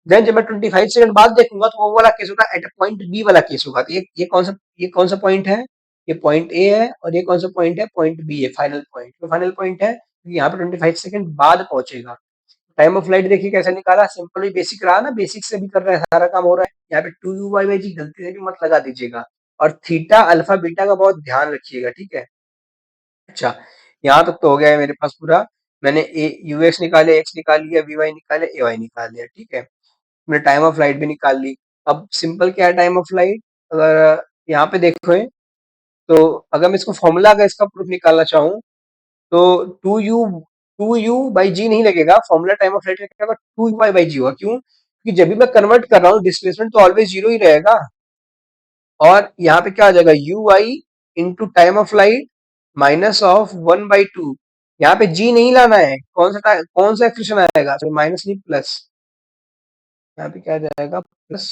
देन जब मैं 25 सेकंड बाद देखूंगा तो वो वाला केस होगा, एट पॉइंट बी वाला केस होगा। तो ये कौन सा पॉइंट है, ये पॉइंट ए है, और ये कौन सा पॉइंट है, पॉइंट बी है, फाइनल पॉइंट, तो फाइनल पॉइंट है क्योंकि यहाँ पे 25 सेकंड बाद पहुंचेगा। टाइम ऑफ फ्लाइट देखिए कैसे निकाला, सिंपल ही बेसिक रहा ना, बेसिक से भी कर रहे हैं, सारा काम हो रहा है। यहाँ पे 2u/g गलती से भी मत लगा दीजिएगा, और थीटा अल्फा बीटा का बहुत ध्यान रखिएगा, ठीक है। अच्छा, यहाँ तक तो हो गया है मेरे पास पूरा, मैंने ए यूएक्स निकाले, एक्स निकाल लिया, वी वाई निकाले, ए वाई निकाल लिया, ठीक है। मैंने टाइम ऑफ फ्लाइट भी निकाल ली। अब सिंपल क्या है टाइम ऑफ फ्लाइट, अगर यहाँ पे देखो, तो अगर मैं इसको फॉर्मूला अगर इसका प्रूफ निकालना चाहूँ, तो टू यू बाई जी नहीं लगेगा, फॉर्मूला टाइम ऑफ फ्लाइट लगेगा, 2u/g होगा। क्यों, क्योंकि जब भी मैं कन्वर्ट कर रहा हूँ डिस्प्लेसमेंट तो ऑलवेज जीरो ही रहेगा, और यहाँ पे क्या आ जाएगा, you I into time of flight minus of 1/2, यहाँ पे जी नहीं लाना है, कौन सा एक्सप्रेशन आएगा, तो माइनस नहीं प्लस, यहाँ पे क्या आ जाएगा, प्लस,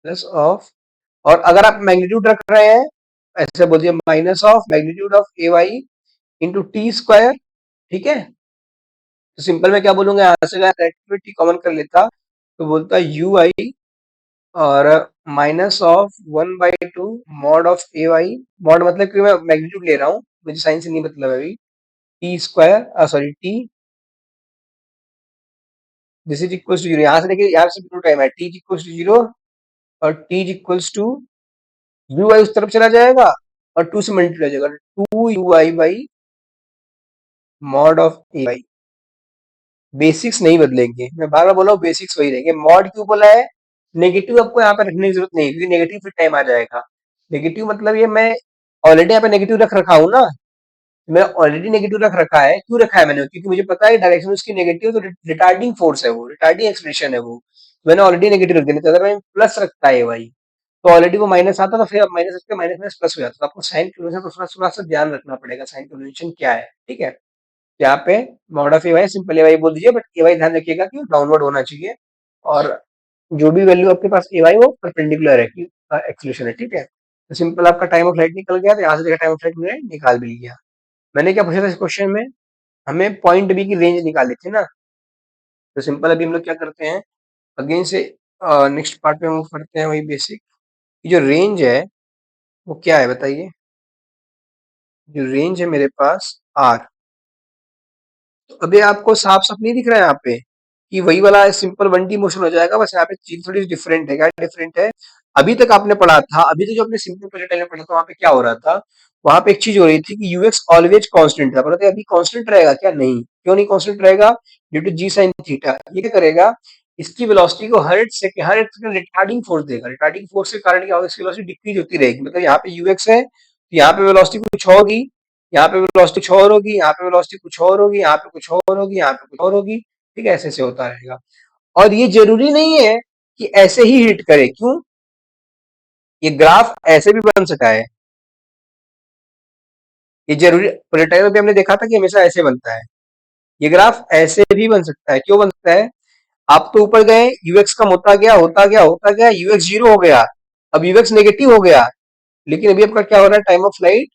प्लस ऑफ, और अगर आप मैग्नीट्यूड रख रहे हैं, ऐसे बोलिए minus of magnitude of A Y into T square, ठीक है। तो सिंपल में क्या बोलूंगा, यहाँ से टी कॉमन कर लेता, तो बोलता यू आई और minus of 1/2 mod of A Y, mod मतलब कि मैं मैग्नीट्यूड ले रहा हूँ, मुझे साइन से नहीं मतलब है अभी, T square, sorry T, this is equal to zero, यहाँ से देखिए यहाँ से टू टाइम है, T is equal to zero, और T is equal to U I उस तरफ चला जाएगा, और टू से मल्टीप्लाई हो जाएगा, 2u/y mod of A Y. Basics नहीं बदलेंगे, मैं बार बार बोला हूँ, बेसिक्स वही रहेंगे। मॉड क्यों बोला है, नेगेटिव आपको यहाँ पे रखने की जरूरत नहीं, क्योंकि नेगेटिव फिर टाइम आ जाएगा। नेगेटिव मतलब ये मैं ऑलरेडी यहाँ पे नेगेटिव रख रखा हूँ ना, मैं ऑलरेडी नेगेटिव रख रखा है, क्यों रखा है मैंने, क्योंकि मुझे पता है डायरेक्शन उसकी नेगेटिव, तो रिटार्डिंग फोर्स है वो, रिटार्डिंग एक्सप्रेशन है वो, मैंने ऑलरेडी नेगेटिव रख दिया। तो अगर मैं प्लस रखता है भाई, तो ऑलरेडी वो माइनस आता, तो फिर अब माइनस रखते माइनस माइनस प्लस हो जाता, तो आपको साइन कन्वेंशन को थोड़ा थोड़ा सा ध्यान रखना पड़ेगा, साइन कन्वेंशन क्या है, ठीक है। यहाँ पे mod of A Y simple A Y बोल दीजिए, बट ए वाई ध्यान रखिएगा कि डाउनवर्ड होना चाहिए, और जो भी वैल्यू आपके पास ए वाई वो परपेंडिकुलर है कि एक्सलेशन है, ठीक है। तो सिंपल आपका टाइम ऑफ लाइट निकल गया, तो यहाँ से देखा टाइम ऑफ लाइट मैंने निकाल भी लिया। मैंने क्या पूछा था इस क्वेश्चन में, हमें पॉइंट बी की रेंज निकाली थी ना, तो सिंपल अभी हम लोग क्या करते हैं, अगेन से नेक्स्ट पार्ट में मूव करते हैं, वही बेसिक, जो रेंज है वो क्या है बताइए। जो रेंज है मेरे पास आर। तो अभी आपको साफ-साफ नहीं दिख रहा है यहाँ पे कि वही वाला सिंपल 1D मोशन हो जाएगा, बस यहाँ पे चीज़ थोड़ी डिफरेंट है। क्या डिफरेंट है? अभी तक आपने पढ़ा था, अभी तक जो आपने सिंपल प्रोजेक्टाइल में पढ़ा था, वहाँ पे क्या हो रहा था? वहाँ पे एक चीज़ हो रही थी कि यूएक्स ऑलवेज कांस्टेंट था। बोला अभी कांस्टेंट रहेगा क्या? नहीं। क्यों नहीं कांस्टेंट रहेगा? Due to G sin theta. ये क्या करेगा? इसकी वेलोसिटी को हर एक सेकंड रिटार्डिंग फोर्स देगा। रिटार्डिंग फोर्स के कारण क्या होगा? इसकी वेलोसिटी डिक्रीज होती रहेगी। मतलब यहाँ पे यूएक्स है, तो यहाँ पे वेलोसिटी कुछ होगी, यहाँ पे वेलोसिटी कुछ और होगी, यहाँ पे वेलोसिटी कुछ और होगी, यहाँ पे कुछ और होगी, यहाँ पे कुछ और होगी। ठीक है, ऐसे ऐसे होता रहेगा। और ये जरूरी नहीं है कि ऐसे ही हिट करे। क्यों? ये ग्राफ ऐसे भी बन सकता है। ये जरूरी प्रोजेक्टाइल में भी हमने देखा था कि हमेशा ऐसे बनता है। ये ग्राफ ऐसे भी बन सकता है। क्यों बन सकता है? आप तो ऊपर गए, यूएक्स कम होता गया, होता गया, होता गया, यूएक्स जीरो हो गया, अब यूएक्स नेगेटिव हो गया। लेकिन अभी आपका क्या हो रहा है? टाइम ऑफ फ्लाइट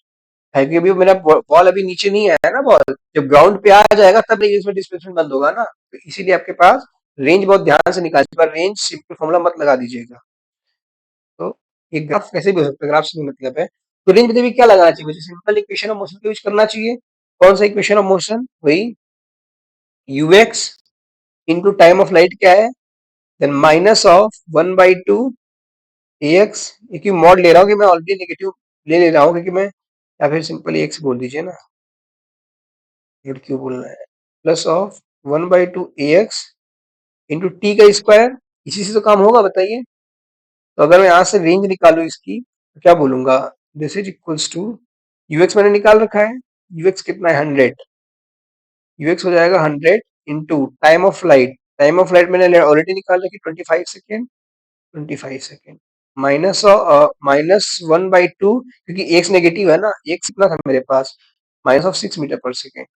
है कि अभी मेरा बॉल अभी नीचे नहीं आया ना। बॉल जब ग्राउंड पे आ जाएगा तब इसमें डिस्प्लेसमेंट बंद होगा ना। तो इसीलिए आपके पास रेंज बहुत ध्यान से निकाल, पर रेंज सिंपल फॉर्मूला मत लगा दीजिएगा। तो ये ग्राफ कैसे भी हो सकता है, ग्राफ से भी मतलब है। तो रेंज में भी क्या लगाना चाहिए? मुझे सिंपल इक्वेशन ऑफ मोशन का यूज करना चाहिए। कौन सा इक्वेशन ऑफ मोशन? वही UX into time of light क्या है, देन माइनस ऑफ 1/2 एक्स। ये क्यों मॉड ले रहा हूँ कि मैं ऑलरेडी नेगेटिव ले रहा हूँ, क्योंकि मैं, या फिर सिंपल एक्स बोल दीजिए ना, ये क्यों बोलना है, plus of 1/2 x into T का स्क्वायर। इसी से तो काम होगा, बताइए। तो अगर मैं यहाँ से रेंज निकालू इसकी, तो क्या बोलूंगा? This is equals to, U X मैंने निकाल रखा है, यूएक्स कितना है? 100। यूएक्स हो जाएगा 100 into time of flight. Time of flight मैंने ऑलरेडी निकाल रखी 25 सेकेंड। 25 सेकेंड माइनस 1/2, क्योंकि एक्स नेगेटिव है ना, एक्स कितना था मेरे पास? Minus of 6 metre per second.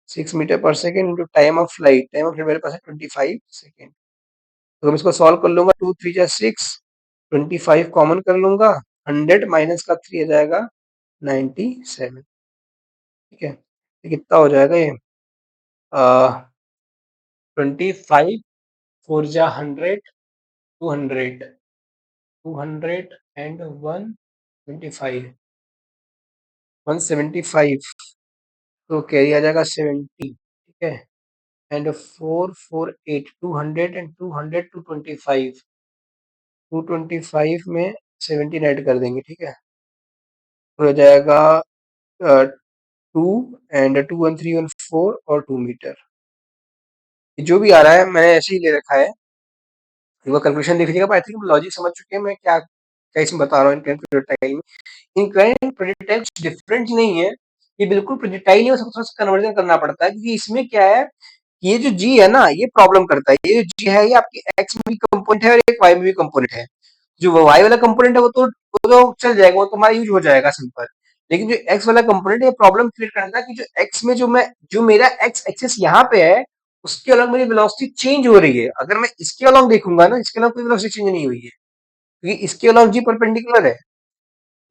6 metre per second into time of flight. Time of flight मेरे पास है 25 सेकेंड। तो मैं इसको सॉल्व कर लूंगा, 2 3 जा 6, 25 कॉमन कर लूंगा, 100 माइनस का 3 आ जाएगा 97। ठीक है, ये कितना हो जाएगा ये? 25 4 जा 100, 200, 200 एंड 125, 175। तो कैरी आ जाएगा 70। ठीक है, एंड 4 4 8, 200 एंड 200 225 में 17 ऐड कर देंगे। ठीक है, तो हो जाएगा 2 एंड 2 1 3 1 4 और 2 मीटर। जो भी आ रहा है मैंने ऐसे ही ले रखा है। एक बार कैलकुलेशन देख लीजिएगा, आई थिंक लॉजिक समझ चुके हैं मैं क्या क्या इसमें बता रहा हूँ। इंक्लाइन प्रोजेक्टाइल में, इंक्लाइन प्रोजेक्टाइल डिफरेंट नहीं है, ये बिल्कुल प्रोजेक्टाइल है, उसको कन्वर्जन करना पड़ता है। क्योंकि इसमें क्या है, ये जो जी है ना, ये प्रॉब्लम करता है। ये जो जी है, ये आपकी एक्स में भी कंपोनेंट है और एक वाई में भी कंपोनेंट है। जो वाई वाला कंपोनेंट है वो तो चल जाएगा, वो तो हमारा यूज हो जाएगा सिंपल। लेकिन जो एक्स वाला कंपोनेंट है, ये प्रॉब्लम क्रिएट करता है कि जो एक्स में जो मेरा एक्स एक्सिस यहाँ पे है, उसके अलग मेरी वेलोसिटी चेंज हो रही है। अगर मैं इसके अलग देखूंगा ना, इसके अलग कोई वेलोसिटी चेंज नहीं हुई है, क्योंकि इसके अलग जी परपेंडिकुलर है।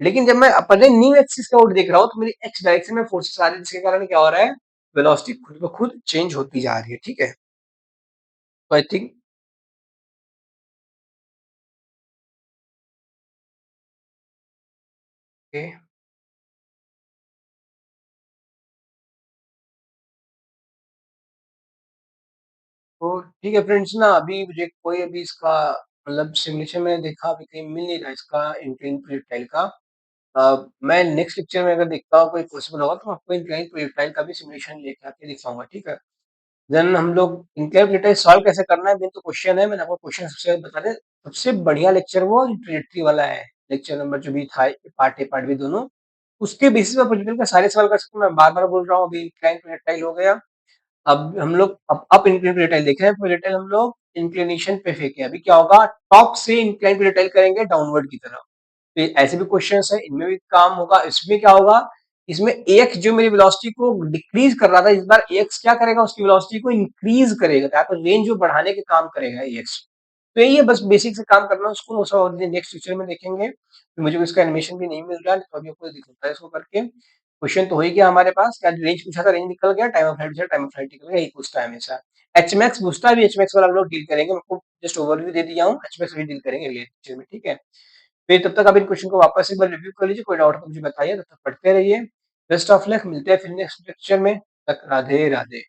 लेकिन जब मैं अपने न्यू एक्सिस का ओर देख रहा हूँ, तो मेरी एक्स डायरेक्शन में फोर्सेस आ रही है, जिसके कारण क्या हो रहा है? वेलोसिटी खुद ब खुद चेंज होती जा रही है। ठीक है, तो आई थिंक तो ठीक है फ्रेंड्स ना, अभी मुझे कोई अभी इसका मतलब सिमुलेशन मैंने देखा, अभी कहीं मिल नहीं रहा इसका इंक्लाइन प्रोजेक्टाइल का। मैं नेक्स्ट लेक्चर में अगर देखता हूँ कोई पॉसिबल होगा, तो मैं आपको इंक्लाइन प्रोजेक्टाइल का भी सिमुलेशन लेके आके दिखाऊंगा। ठीक है, देन हम लोग इंक्लाइन प्रोजेक्टाइल सॉल्व कैसे करना है, मेन तो क्वेश्चन है। मैंने आपको क्वेश्चन सबसे बता दें, सबसे बढ़िया लेक्चर वो ट्रेजेक्टरी वाला है। लेक्चर नंबर जो भी था, पार्ट ए पार्ट बी दोनों, उसके बेसिस पर प्रोजेक्टाइल का सारे सवाल कर सकते हैं। मैं बार बार बोल रहा हूँ, अभी इंक्लाइन प्रोजेक्टाइल हो गया। अब हम लोग अप इंक्लाइन प्रोजेक्टाइल देख रहे हैं। प्रोजेक्टाइल हम लोग इंक्लिनेशन पे फेंके, अभी क्या होगा? टॉप से इंक्लाइन प्रोजेक्टाइल करेंगे डाउनवर्ड की तरफ। तो ऐसे भी क्वेश्चंस है, इनमें भी काम होगा। इसमें क्या होगा? इसमें एक्स जो मेरी वेलोसिटी को डिक्रीज कर रहा था, इस बार एक्स क्या करेगा? उसकी वेलोसिटी को इंक्रीज करेगा, तो रेंज जो बढ़ाने के काम करेगा एक्स। तो यही है, बस बेसिक से काम करना उसको, वो सब और नेक्स्ट लेक्चर में देखेंगे। तो मुझे इसका एनिमेशन भी नहीं मिल रहा है, तो अभी आपको दिखाता है इसको करके। क्वेश्चन तो हो ही गया हमारे पास, क्या रेंज पूछा था, रेंज निकल गया। टाइम ऑफ फ्लाइट पूछा, टाइम ऑफ फ्लाइट निकल गया। यही पूछता है हमेशा। एच मैक्स पूछता है, अभी एच मैक्स वाला हम लोग डील करेंगे। मैं आपको जस्ट ओवरव्यू दे दिया हूँ, एच मैक्स भी डील करेंगे अगले लेक्चर में। ठीक है, फिर तब तक आप इन क्वेश्चन को वापस एक बार रिव्यू कर लीजिए। कोई डाउट तो मुझे बताइए, तब तक पढ़ते रहिए। बेस्ट ऑफ लक, मिलते हैं फिर नेक्स्ट लेक्चर में। तब तक राधे राधे।